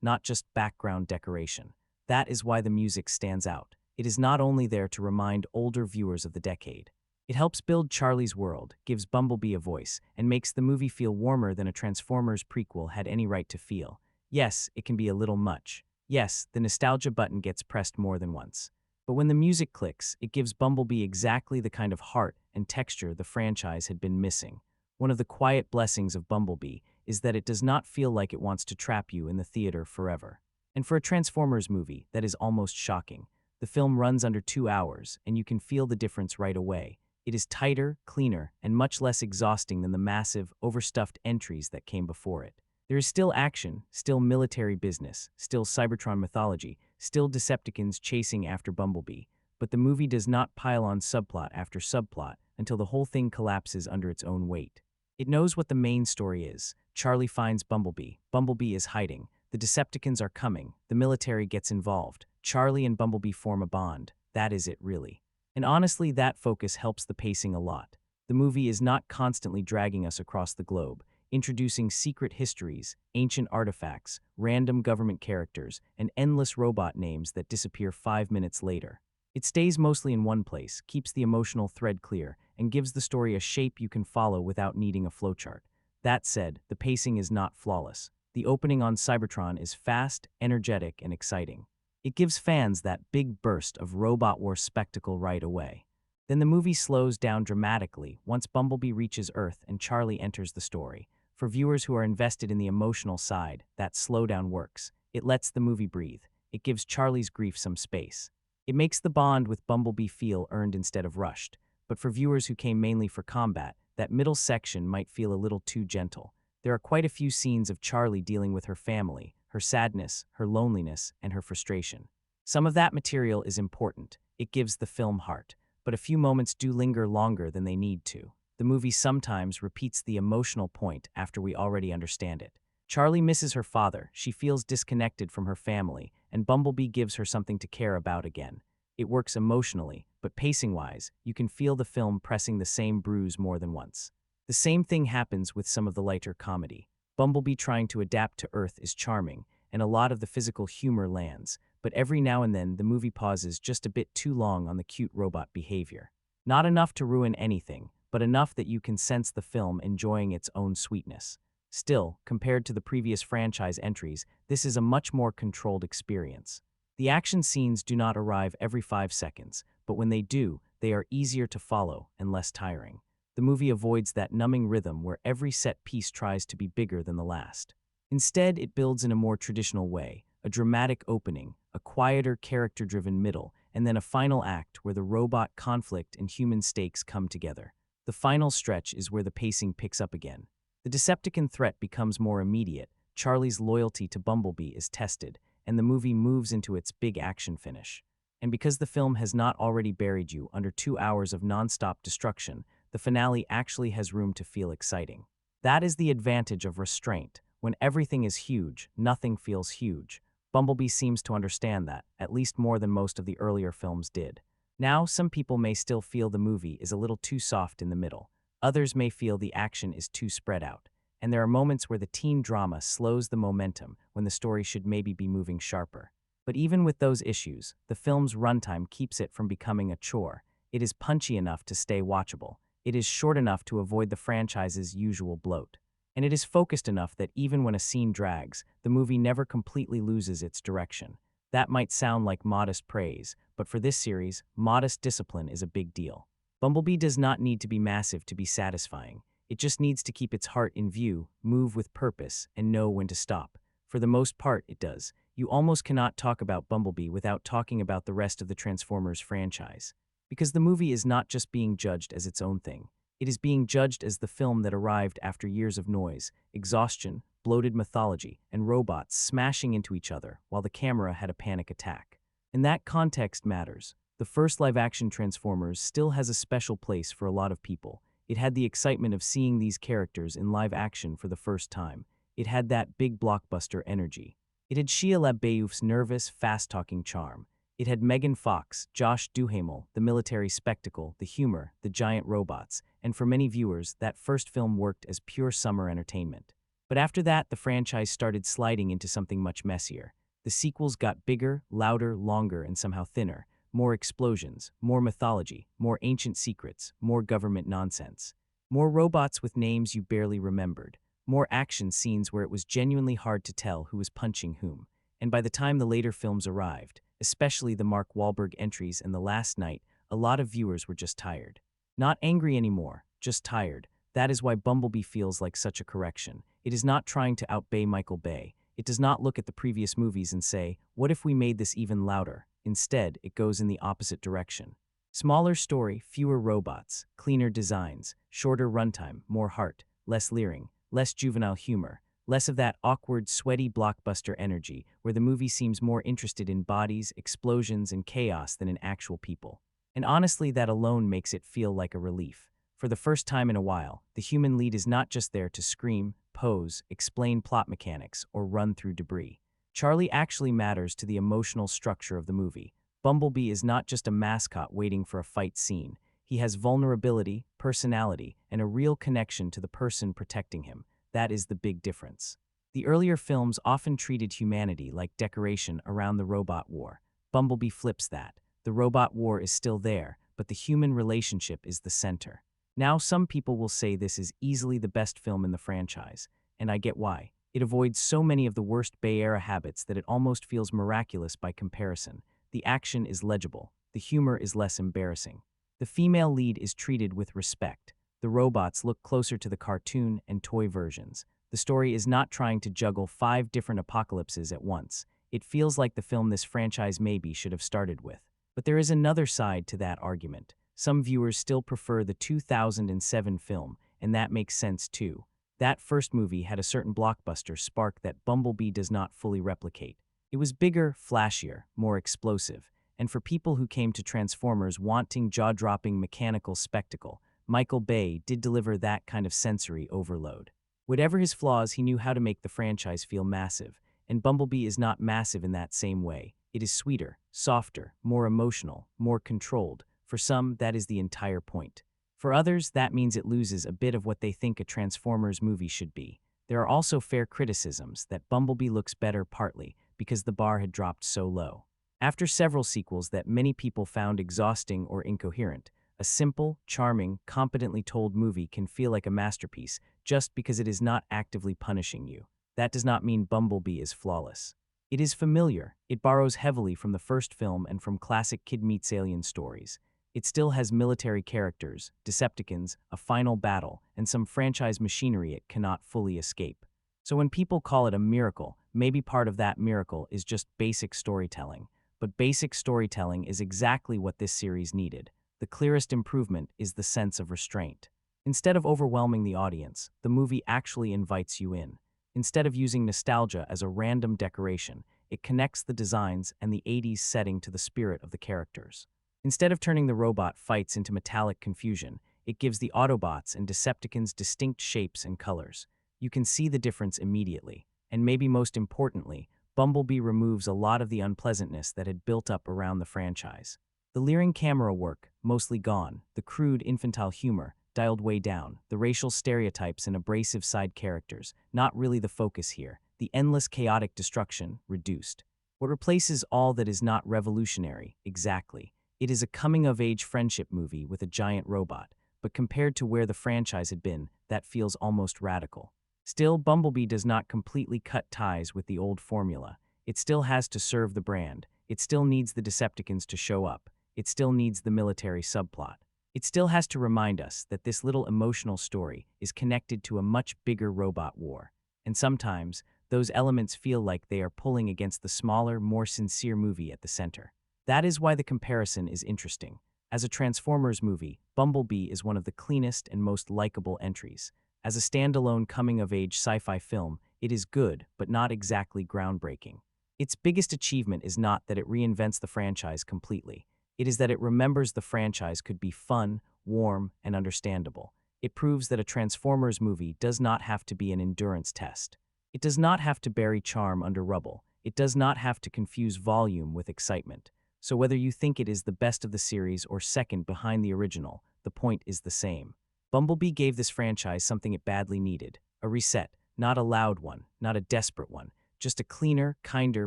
not just background decoration. That is why the music stands out. It is not only there to remind older viewers of the decade. It helps build Charlie's world, gives Bumblebee a voice, and makes the movie feel warmer than a Transformers prequel had any right to feel. Yes, it can be a little much. Yes, the nostalgia button gets pressed more than once. But when the music clicks, it gives Bumblebee exactly the kind of heart and texture the franchise had been missing. One of the quiet blessings of Bumblebee is that it does not feel like it wants to trap you in the theater forever. And for a Transformers movie, that is almost shocking. The film runs under 2 hours, and you can feel the difference right away. It is tighter, cleaner, and much less exhausting than the massive, overstuffed entries that came before it. There is still action, still military business, still Cybertron mythology, still Decepticons chasing after Bumblebee, but the movie does not pile on subplot after subplot until the whole thing collapses under its own weight. It knows what the main story is. Charlie finds Bumblebee. Bumblebee is hiding. The Decepticons are coming. The military gets involved. Charlie and Bumblebee form a bond. That is it, really. And honestly, that focus helps the pacing a lot. The movie is not constantly dragging us across the globe, introducing secret histories, ancient artifacts, random government characters, and endless robot names that disappear 5 minutes later. It stays mostly in one place, keeps the emotional thread clear, and gives the story a shape you can follow without needing a flowchart. That said, the pacing is not flawless. The opening on Cybertron is fast, energetic, and exciting. It gives fans that big burst of robot war spectacle right away. Then the movie slows down dramatically once Bumblebee reaches Earth and Charlie enters the story. For viewers who are invested in the emotional side, that slowdown works. It lets the movie breathe. It gives Charlie's grief some space. It makes the bond with Bumblebee feel earned instead of rushed. But for viewers who came mainly for combat, that middle section might feel a little too gentle. There are quite a few scenes of Charlie dealing with her family, her sadness, her loneliness, and her frustration. Some of that material is important. It gives the film heart. But a few moments do linger longer than they need to. The movie sometimes repeats the emotional point after we already understand it. Charlie misses her father, she feels disconnected from her family, and Bumblebee gives her something to care about again. It works emotionally, but pacing-wise, you can feel the film pressing the same bruise more than once. The same thing happens with some of the lighter comedy. Bumblebee trying to adapt to Earth is charming, and a lot of the physical humor lands, but every now and then the movie pauses just a bit too long on the cute robot behavior. Not enough to ruin anything, but enough that you can sense the film enjoying its own sweetness. Still, compared to the previous franchise entries, this is a much more controlled experience. The action scenes do not arrive every 5 seconds, but when they do, they are easier to follow and less tiring. The movie avoids that numbing rhythm where every set piece tries to be bigger than the last. Instead, it builds in a more traditional way, a dramatic opening, a quieter character-driven middle, and then a final act where the robot conflict and human stakes come together. The final stretch is where the pacing picks up again. The Decepticon threat becomes more immediate, Charlie's loyalty to Bumblebee is tested, and the movie moves into its big action finish. And because the film has not already buried you under 2 hours of non-stop destruction, the finale actually has room to feel exciting. That is the advantage of restraint. When everything is huge, nothing feels huge. Bumblebee seems to understand that, at least more than most of the earlier films did. Now, some people may still feel the movie is a little too soft in the middle. Others may feel the action is too spread out. And there are moments where the teen drama slows the momentum when the story should maybe be moving sharper. But even with those issues, the film's runtime keeps it from becoming a chore. It is punchy enough to stay watchable. It is short enough to avoid the franchise's usual bloat. And it is focused enough that even when a scene drags, the movie never completely loses its direction. That might sound like modest praise, but for this series, modest discipline is a big deal. Bumblebee does not need to be massive to be satisfying. It just needs to keep its heart in view, move with purpose, and know when to stop. For the most part, it does. You almost cannot talk about Bumblebee without talking about the rest of the Transformers franchise. Because the movie is not just being judged as its own thing. It is being judged as the film that arrived after years of noise, exhaustion, bloated mythology, and robots smashing into each other while the camera had a panic attack. And that context matters. The first live-action Transformers still has a special place for a lot of people. It had the excitement of seeing these characters in live action for the first time. It had that big blockbuster energy. It had Shia LaBeouf's nervous, fast-talking charm. It had Megan Fox, Josh Duhamel, the military spectacle, the humor, the giant robots, and for many viewers, that first film worked as pure summer entertainment. But after that, the franchise started sliding into something much messier. The sequels got bigger, louder, longer, and somehow thinner. More explosions, more mythology, more ancient secrets, more government nonsense. More robots with names you barely remembered. More action scenes where it was genuinely hard to tell who was punching whom. And by the time the later films arrived, especially the Mark Wahlberg entries and The Last Night, a lot of viewers were just tired. Not angry anymore, just tired. That is why Bumblebee feels like such a correction. It is not trying to outbay Michael Bay. It does not look at the previous movies and say, what if we made this even louder? Instead, it goes in the opposite direction. Smaller story, fewer robots, cleaner designs, shorter runtime, more heart, less leering, less juvenile humor, less of that awkward, sweaty blockbuster energy where the movie seems more interested in bodies, explosions, and chaos than in actual people. And honestly, that alone makes it feel like a relief. For the first time in a while, the human lead is not just there to scream, pose, explain plot mechanics, or run through debris. Charlie actually matters to the emotional structure of the movie. Bumblebee is not just a mascot waiting for a fight scene. He has vulnerability, personality, and a real connection to the person protecting him. That is the big difference. The earlier films often treated humanity like decoration around the robot war. Bumblebee flips that. The robot war is still there, but the human relationship is the center. Now, some people will say this is easily the best film in the franchise, and I get why. It avoids so many of the worst Bay-era habits that it almost feels miraculous by comparison. The action is legible. The humor is less embarrassing. The female lead is treated with respect. The robots look closer to the cartoon and toy versions. The story is not trying to juggle 5 different apocalypses at once. It feels like the film this franchise maybe should have started with. But there is another side to that argument. Some viewers still prefer the 2007 film, and that makes sense too. That first movie had a certain blockbuster spark that Bumblebee does not fully replicate. It was bigger, flashier, more explosive, and for people who came to Transformers wanting jaw-dropping mechanical spectacle, Michael Bay did deliver that kind of sensory overload. Whatever his flaws, he knew how to make the franchise feel massive, and Bumblebee is not massive in that same way. It is sweeter, softer, more emotional, more controlled. For some, that is the entire point. For others, that means it loses a bit of what they think a Transformers movie should be. There are also fair criticisms that Bumblebee looks better partly because the bar had dropped so low. After several sequels that many people found exhausting or incoherent, a simple, charming, competently told movie can feel like a masterpiece just because it is not actively punishing you. That does not mean Bumblebee is flawless. It is familiar. It borrows heavily from the first film and from classic kid meets alien stories. It still has military characters, Decepticons, a final battle, and some franchise machinery it cannot fully escape. So when people call it a miracle, maybe part of that miracle is just basic storytelling. But basic storytelling is exactly what this series needed. The clearest improvement is the sense of restraint. Instead of overwhelming the audience, the movie actually invites you in. Instead of using nostalgia as a random decoration, it connects the designs and the 80s setting to the spirit of the characters. Instead of turning the robot fights into metallic confusion, it gives the Autobots and Decepticons distinct shapes and colors. You can see the difference immediately. And maybe most importantly, Bumblebee removes a lot of the unpleasantness that had built up around the franchise. The leering camera work, mostly gone, the crude infantile humor, dialed way down, the racial stereotypes and abrasive side characters, not really the focus here, the endless chaotic destruction, reduced. What replaces all that is not revolutionary, exactly. It is a coming-of-age friendship movie with a giant robot, but compared to where the franchise had been, that feels almost radical. Still, Bumblebee does not completely cut ties with the old formula. It still has to serve the brand. It still needs the Decepticons to show up. It still needs the military subplot. It still has to remind us that this little emotional story is connected to a much bigger robot war. And sometimes, those elements feel like they are pulling against the smaller, more sincere movie at the center. That is why the comparison is interesting. As a Transformers movie, Bumblebee is one of the cleanest and most likable entries. As a standalone coming-of-age sci-fi film, it is good, but not exactly groundbreaking. Its biggest achievement is not that it reinvents the franchise completely. It is that it remembers the franchise could be fun, warm, and understandable. It proves that a Transformers movie does not have to be an endurance test. It does not have to bury charm under rubble. It does not have to confuse volume with excitement. So whether you think it is the best of the series or second behind the original, the point is the same. Bumblebee gave this franchise something it badly needed: a reset, not a loud one, not a desperate one, just a cleaner, kinder,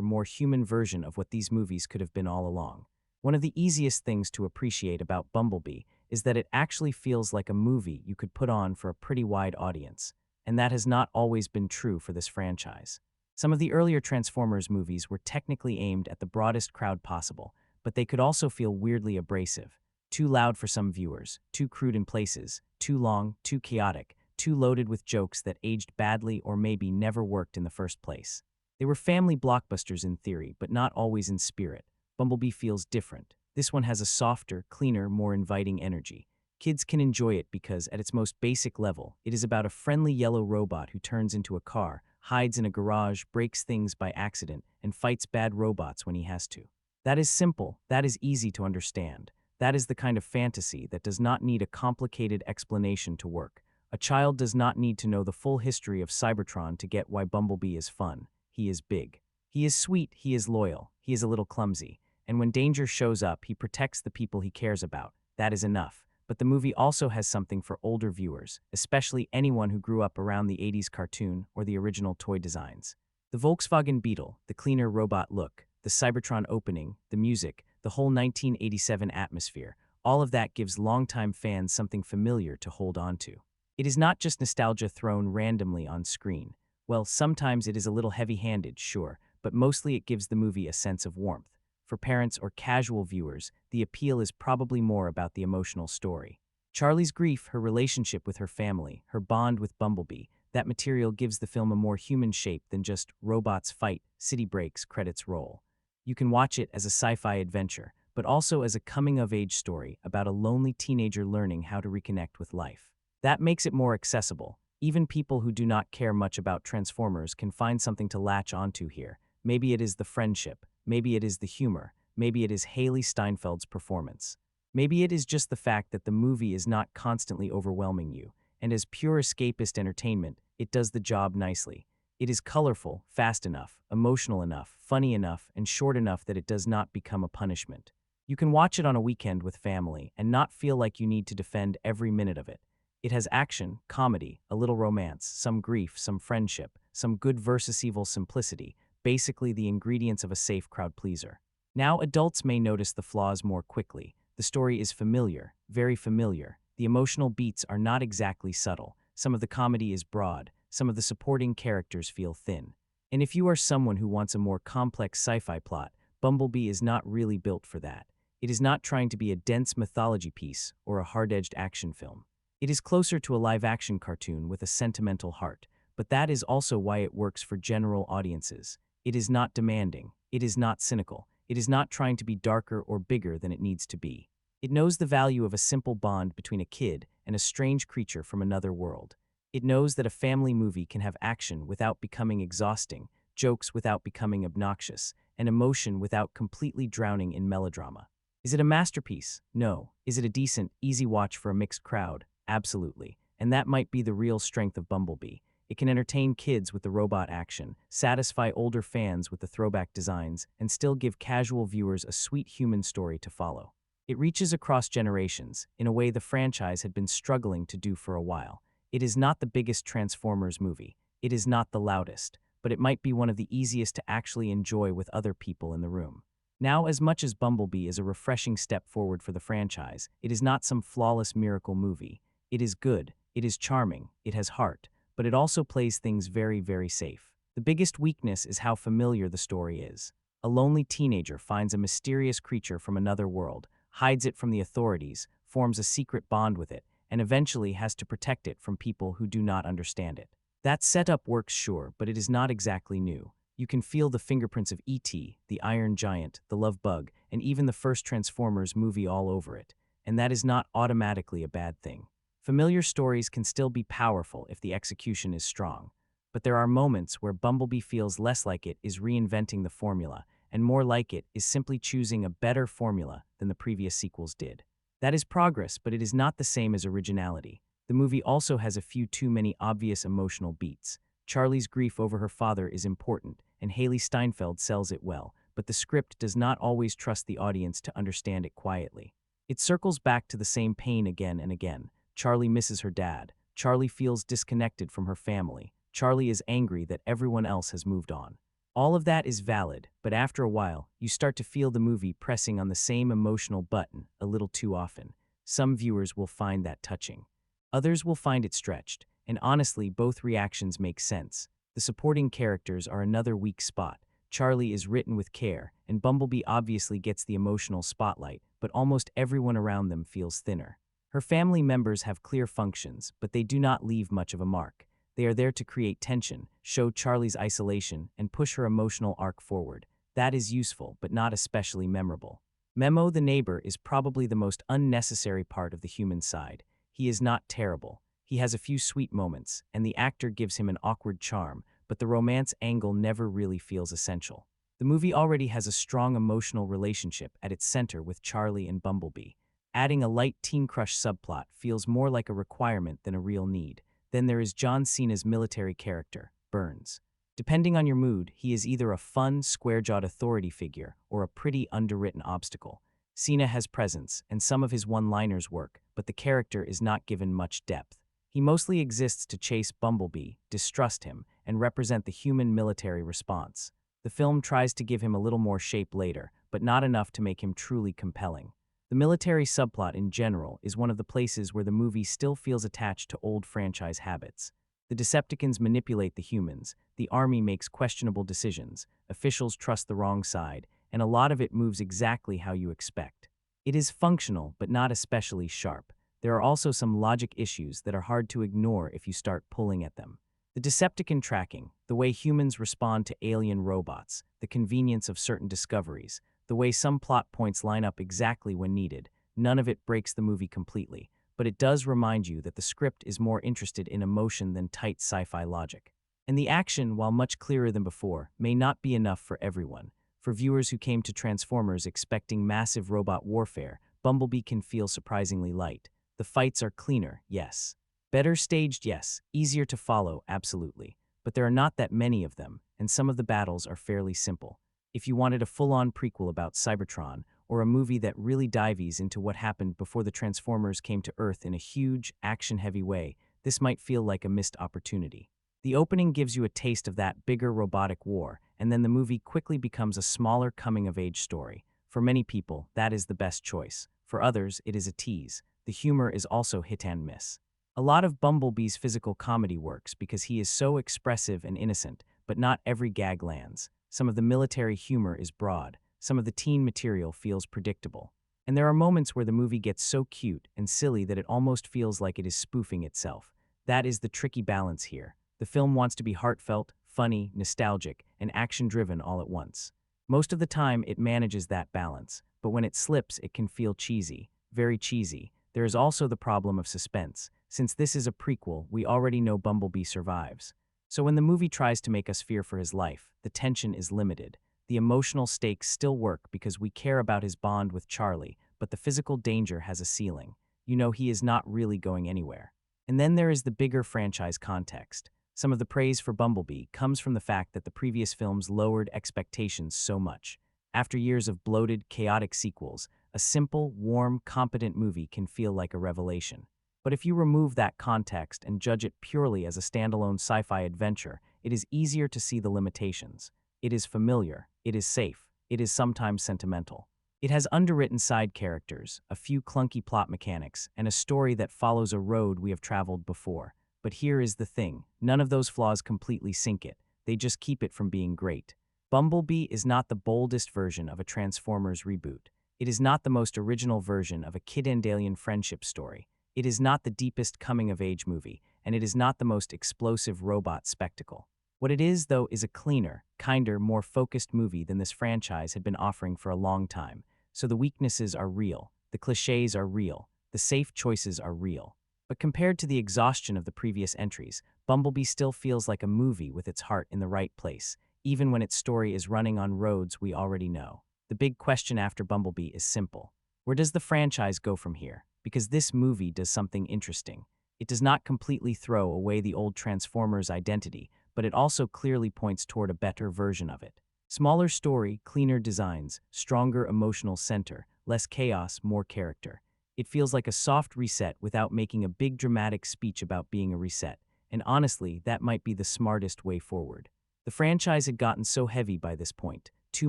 more human version of what these movies could have been all along. One of the easiest things to appreciate about Bumblebee is that it actually feels like a movie you could put on for a pretty wide audience, and that has not always been true for this franchise. Some of the earlier Transformers movies were technically aimed at the broadest crowd possible, but they could also feel weirdly abrasive. Too loud for some viewers, too crude in places, too long, too chaotic, too loaded with jokes that aged badly or maybe never worked in the first place. They were family blockbusters in theory, but not always in spirit. Bumblebee feels different. This one has a softer, cleaner, more inviting energy. Kids can enjoy it because, at its most basic level, it is about a friendly yellow robot who turns into a car, hides in a garage, breaks things by accident, and fights bad robots when he has to. That is simple, that is easy to understand. That is the kind of fantasy that does not need a complicated explanation to work. A child does not need to know the full history of Cybertron to get why Bumblebee is fun. He is big. He is sweet, he is loyal, he is a little clumsy. And when danger shows up, he protects the people he cares about. That is enough. But the movie also has something for older viewers, especially anyone who grew up around the 80s cartoon or the original toy designs. The Volkswagen Beetle, the cleaner robot look, the Cybertron opening, the music, the whole 1987 atmosphere, all of that gives longtime fans something familiar to hold on to. It is not just nostalgia thrown randomly on screen. Well, sometimes it is a little heavy-handed, sure, but mostly it gives the movie a sense of warmth. For parents or casual viewers, the appeal is probably more about the emotional story. Charlie's grief, her relationship with her family, her bond with Bumblebee, that material gives the film a more human shape than just robots fight, city breaks, credits roll. You can watch it as a sci-fi adventure, but also as a coming-of-age story about a lonely teenager learning how to reconnect with life. That makes it more accessible. Even people who do not care much about Transformers can find something to latch onto here. Maybe it is the friendship, maybe it is the humor, maybe it is Hailee Steinfeld's performance. Maybe it is just the fact that the movie is not constantly overwhelming you, and as pure escapist entertainment, it does the job nicely. It is colorful, fast enough, emotional enough, funny enough, and short enough that it does not become a punishment. You can watch it on a weekend with family and not feel like you need to defend every minute of it. It has action, comedy, a little romance, some grief, some friendship, some good versus evil simplicity, basically the ingredients of a safe crowd pleaser. Now adults may notice the flaws more quickly. The story is familiar, very familiar. The emotional beats are not exactly subtle. Some of the comedy is broad. Some of the supporting characters feel thin. And if you are someone who wants a more complex sci-fi plot, Bumblebee is not really built for that. It is not trying to be a dense mythology piece or a hard-edged action film. It is closer to a live-action cartoon with a sentimental heart, but that is also why it works for general audiences. It is not demanding. It is not cynical. It is not trying to be darker or bigger than it needs to be. It knows the value of a simple bond between a kid and a strange creature from another world. It knows that a family movie can have action without becoming exhausting, jokes without becoming obnoxious, and emotion without completely drowning in melodrama. Is it a masterpiece? No. Is it a decent, easy watch for a mixed crowd? Absolutely. And that might be the real strength of Bumblebee. It can entertain kids with the robot action, satisfy older fans with the throwback designs, and still give casual viewers a sweet human story to follow. It reaches across generations, in a way the franchise had been struggling to do for a while. It is not the biggest Transformers movie. It is not the loudest, but it might be one of the easiest to actually enjoy with other people in the room. Now, as much as Bumblebee is a refreshing step forward for the franchise, it is not some flawless miracle movie. It is good, it is charming, it has heart, but it also plays things very, very safe. The biggest weakness is how familiar the story is. A lonely teenager finds a mysterious creature from another world, hides it from the authorities, forms a secret bond with it, and eventually has to protect it from people who do not understand it. That setup works, sure, but it is not exactly new. You can feel the fingerprints of E.T., the Iron Giant, the Love Bug, and even the first Transformers movie all over it, and that is not automatically a bad thing. Familiar stories can still be powerful if the execution is strong, but there are moments where Bumblebee feels less like it is reinventing the formula, and more like it is simply choosing a better formula than the previous sequels did. That is progress, but it is not the same as originality. The movie also has a few too many obvious emotional beats. Charlie's grief over her father is important, and Hailee Steinfeld sells it well, but the script does not always trust the audience to understand it quietly. It circles back to the same pain again and again. Charlie misses her dad. Charlie feels disconnected from her family. Charlie is angry that everyone else has moved on. All of that is valid, but after a while, you start to feel the movie pressing on the same emotional button a little too often. Some viewers will find that touching. Others will find it stretched, and honestly, both reactions make sense. The supporting characters are another weak spot. Charlie is written with care, and Bumblebee obviously gets the emotional spotlight, but almost everyone around them feels thinner. Her family members have clear functions, but they do not leave much of a mark. They are there to create tension, show Charlie's isolation, and push her emotional arc forward. That is useful, but not especially memorable. Memo the neighbor is probably the most unnecessary part of the human side. He is not terrible. He has a few sweet moments, and the actor gives him an awkward charm, but the romance angle never really feels essential. The movie already has a strong emotional relationship at its center with Charlie and Bumblebee. Adding a light teen crush subplot feels more like a requirement than a real need. Then there is John Cena's military character, Burns. Depending on your mood, he is either a fun, square-jawed authority figure or a pretty underwritten obstacle. Cena has presence, and some of his one-liners work, but the character is not given much depth. He mostly exists to chase Bumblebee, distrust him, and represent the human military response. The film tries to give him a little more shape later, but not enough to make him truly compelling. The military subplot in general is one of the places where the movie still feels attached to old franchise habits. The Decepticons manipulate the humans, the army makes questionable decisions, officials trust the wrong side, and a lot of it moves exactly how you expect. It is functional, but not especially sharp. There are also some logic issues that are hard to ignore if you start pulling at them. The Decepticon tracking, the way humans respond to alien robots, the convenience of certain discoveries, the way some plot points line up exactly when needed, none of it breaks the movie completely, but it does remind you that the script is more interested in emotion than tight sci-fi logic. And the action, while much clearer than before, may not be enough for everyone. For viewers who came to Transformers expecting massive robot warfare, Bumblebee can feel surprisingly light. The fights are cleaner, yes. Better staged, yes. Easier to follow, absolutely. But there are not that many of them, and some of the battles are fairly simple. If you wanted a full-on prequel about Cybertron, or a movie that really dives into what happened before the Transformers came to Earth in a huge, action-heavy way, this might feel like a missed opportunity. The opening gives you a taste of that bigger robotic war, and then the movie quickly becomes a smaller coming-of-age story. For many people, that is the best choice. For others, it is a tease. The humor is also hit and miss. A lot of Bumblebee's physical comedy works because he is so expressive and innocent, but not every gag lands. Some of the military humor is broad. Some of the teen material feels predictable. And there are moments where the movie gets so cute and silly that it almost feels like it is spoofing itself. That is the tricky balance here. The film wants to be heartfelt, funny, nostalgic, and action-driven all at once. Most of the time, it manages that balance, but when it slips, it can feel cheesy, very cheesy. There is also the problem of suspense. Since this is a prequel, we already know Bumblebee survives. So when the movie tries to make us fear for his life, the tension is limited. The emotional stakes still work because we care about his bond with Charlie, but the physical danger has a ceiling. You know he is not really going anywhere. And then there is the bigger franchise context. Some of the praise for Bumblebee comes from the fact that the previous films lowered expectations so much. After years of bloated, chaotic sequels, a simple, warm, competent movie can feel like a revelation. But if you remove that context and judge it purely as a standalone sci-fi adventure, it is easier to see the limitations. It is familiar, it is safe, it is sometimes sentimental. It has underwritten side characters, a few clunky plot mechanics, and a story that follows a road we have traveled before. But here is the thing, none of those flaws completely sink it, they just keep it from being great. Bumblebee is not the boldest version of a Transformers reboot. It is not the most original version of a kid and alien friendship story. It is not the deepest coming-of-age movie, and it is not the most explosive robot spectacle. What it is, though, is a cleaner, kinder, more focused movie than this franchise had been offering for a long time. So the weaknesses are real, the cliches are real, the safe choices are real. But compared to the exhaustion of the previous entries, Bumblebee still feels like a movie with its heart in the right place, even when its story is running on roads we already know. The big question after Bumblebee is simple. Where does the franchise go from here? Because this movie does something interesting. It does not completely throw away the old Transformers identity, but it also clearly points toward a better version of it. Smaller story, cleaner designs, stronger emotional center, less chaos, more character. It feels like a soft reset without making a big dramatic speech about being a reset, and honestly, that might be the smartest way forward. The franchise had gotten so heavy by this point. Too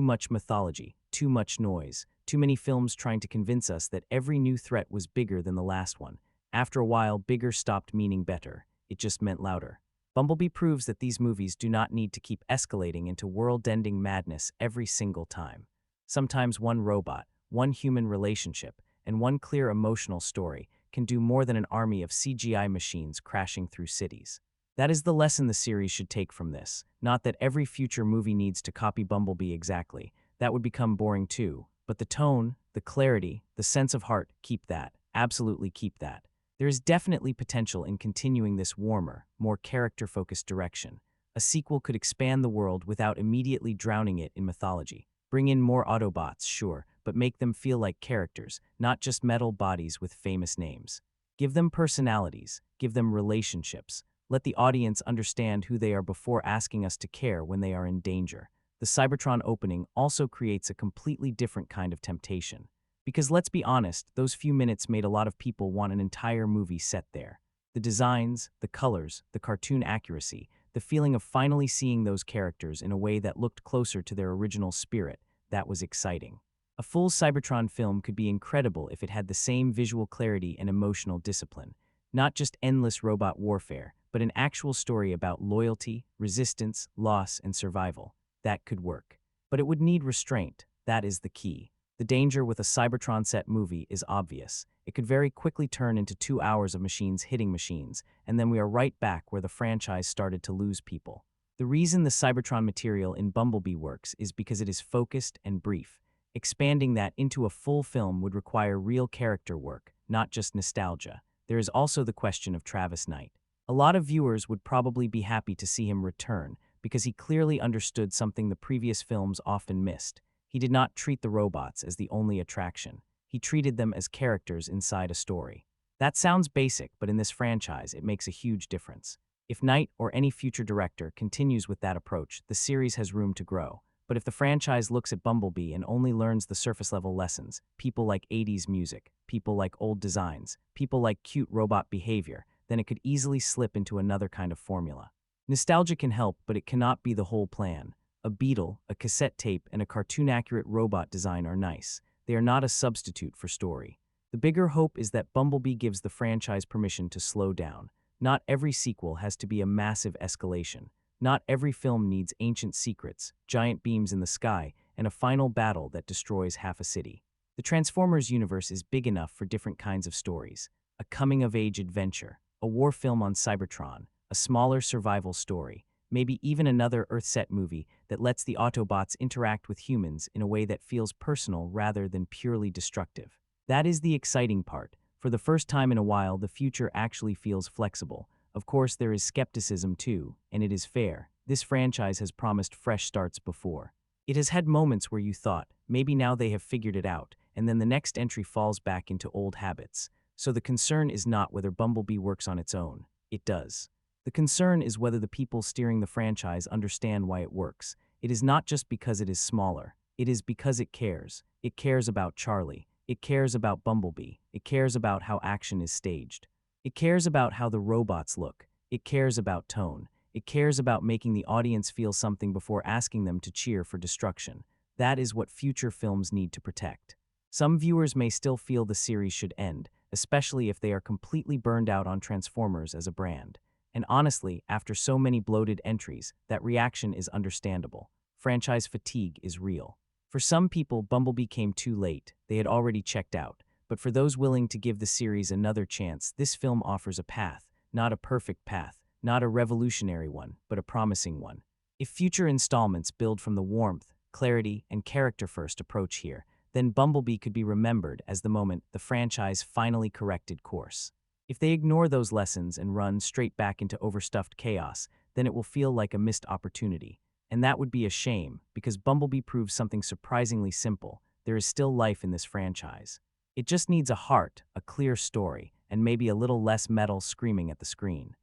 much mythology, too much noise, too many films trying to convince us that every new threat was bigger than the last one. After a while, bigger stopped meaning better. It just meant louder. Bumblebee proves that these movies do not need to keep escalating into world-ending madness every single time. Sometimes one robot, one human relationship, and one clear emotional story can do more than an army of CGI machines crashing through cities. That is the lesson the series should take from this. Not that every future movie needs to copy Bumblebee exactly. That would become boring too. But the tone, the clarity, the sense of heart, keep that. Absolutely keep that. There is definitely potential in continuing this warmer, more character-focused direction. A sequel could expand the world without immediately drowning it in mythology. Bring in more Autobots, sure, but make them feel like characters, not just metal bodies with famous names. Give them personalities, give them relationships. Let the audience understand who they are before asking us to care when they are in danger. The Cybertron opening also creates a completely different kind of temptation. Because let's be honest, those few minutes made a lot of people want an entire movie set there. The designs, the colors, the cartoon accuracy, the feeling of finally seeing those characters in a way that looked closer to their original spirit, that was exciting. A full Cybertron film could be incredible if it had the same visual clarity and emotional discipline. Not just endless robot warfare, but an actual story about loyalty, resistance, loss, and survival. That could work. But it would need restraint. That is the key. The danger with a Cybertron set movie is obvious. It could very quickly turn into 2 hours of machines hitting machines, and then we are right back where the franchise started to lose people. The reason the Cybertron material in Bumblebee works is because it is focused and brief. Expanding that into a full film would require real character work, not just nostalgia. There is also the question of Travis Knight. A lot of viewers would probably be happy to see him return, because he clearly understood something the previous films often missed. He did not treat the robots as the only attraction. He treated them as characters inside a story. That sounds basic, but in this franchise, it makes a huge difference. If Knight or any future director continues with that approach, the series has room to grow. But if the franchise looks at Bumblebee and only learns the surface-level lessons, people like 80s music, people like old designs, people like cute robot behavior, then it could easily slip into another kind of formula. Nostalgia can help, but it cannot be the whole plan. A beetle, a cassette tape, and a cartoon-accurate robot design are nice. They are not a substitute for story. The bigger hope is that Bumblebee gives the franchise permission to slow down. Not every sequel has to be a massive escalation. Not every film needs ancient secrets, giant beams in the sky, and a final battle that destroys half a city. The Transformers universe is big enough for different kinds of stories. A coming-of-age adventure, a war film on Cybertron, a smaller survival story, maybe even another Earth-set movie that lets the Autobots interact with humans in a way that feels personal rather than purely destructive. That is the exciting part. For the first time in a while, the future actually feels flexible. Of course, there is skepticism too, and it is fair. This franchise has promised fresh starts before. It has had moments where you thought, maybe now they have figured it out, and then the next entry falls back into old habits. So the concern is not whether Bumblebee works on its own. It does. The concern is whether the people steering the franchise understand why it works. It is not just because it is smaller. It is because it cares. It cares about Charlie. It cares about Bumblebee. It cares about how action is staged. It cares about how the robots look. It cares about tone. It cares about making the audience feel something before asking them to cheer for destruction. That is what future films need to protect. Some viewers may still feel the series should end, especially if they are completely burned out on Transformers as a brand. And honestly, after so many bloated entries, that reaction is understandable. Franchise fatigue is real. For some people, Bumblebee came too late. They had already checked out. But for those willing to give the series another chance, this film offers a path, not a perfect path, not a revolutionary one, but a promising one. If future installments build from the warmth, clarity, and character-first approach here, then Bumblebee could be remembered as the moment the franchise finally corrected course. If they ignore those lessons and run straight back into overstuffed chaos, then it will feel like a missed opportunity. And that would be a shame, because Bumblebee proves something surprisingly simple. There is still life in this franchise. It just needs a heart, a clear story, and maybe a little less metal screaming at the screen.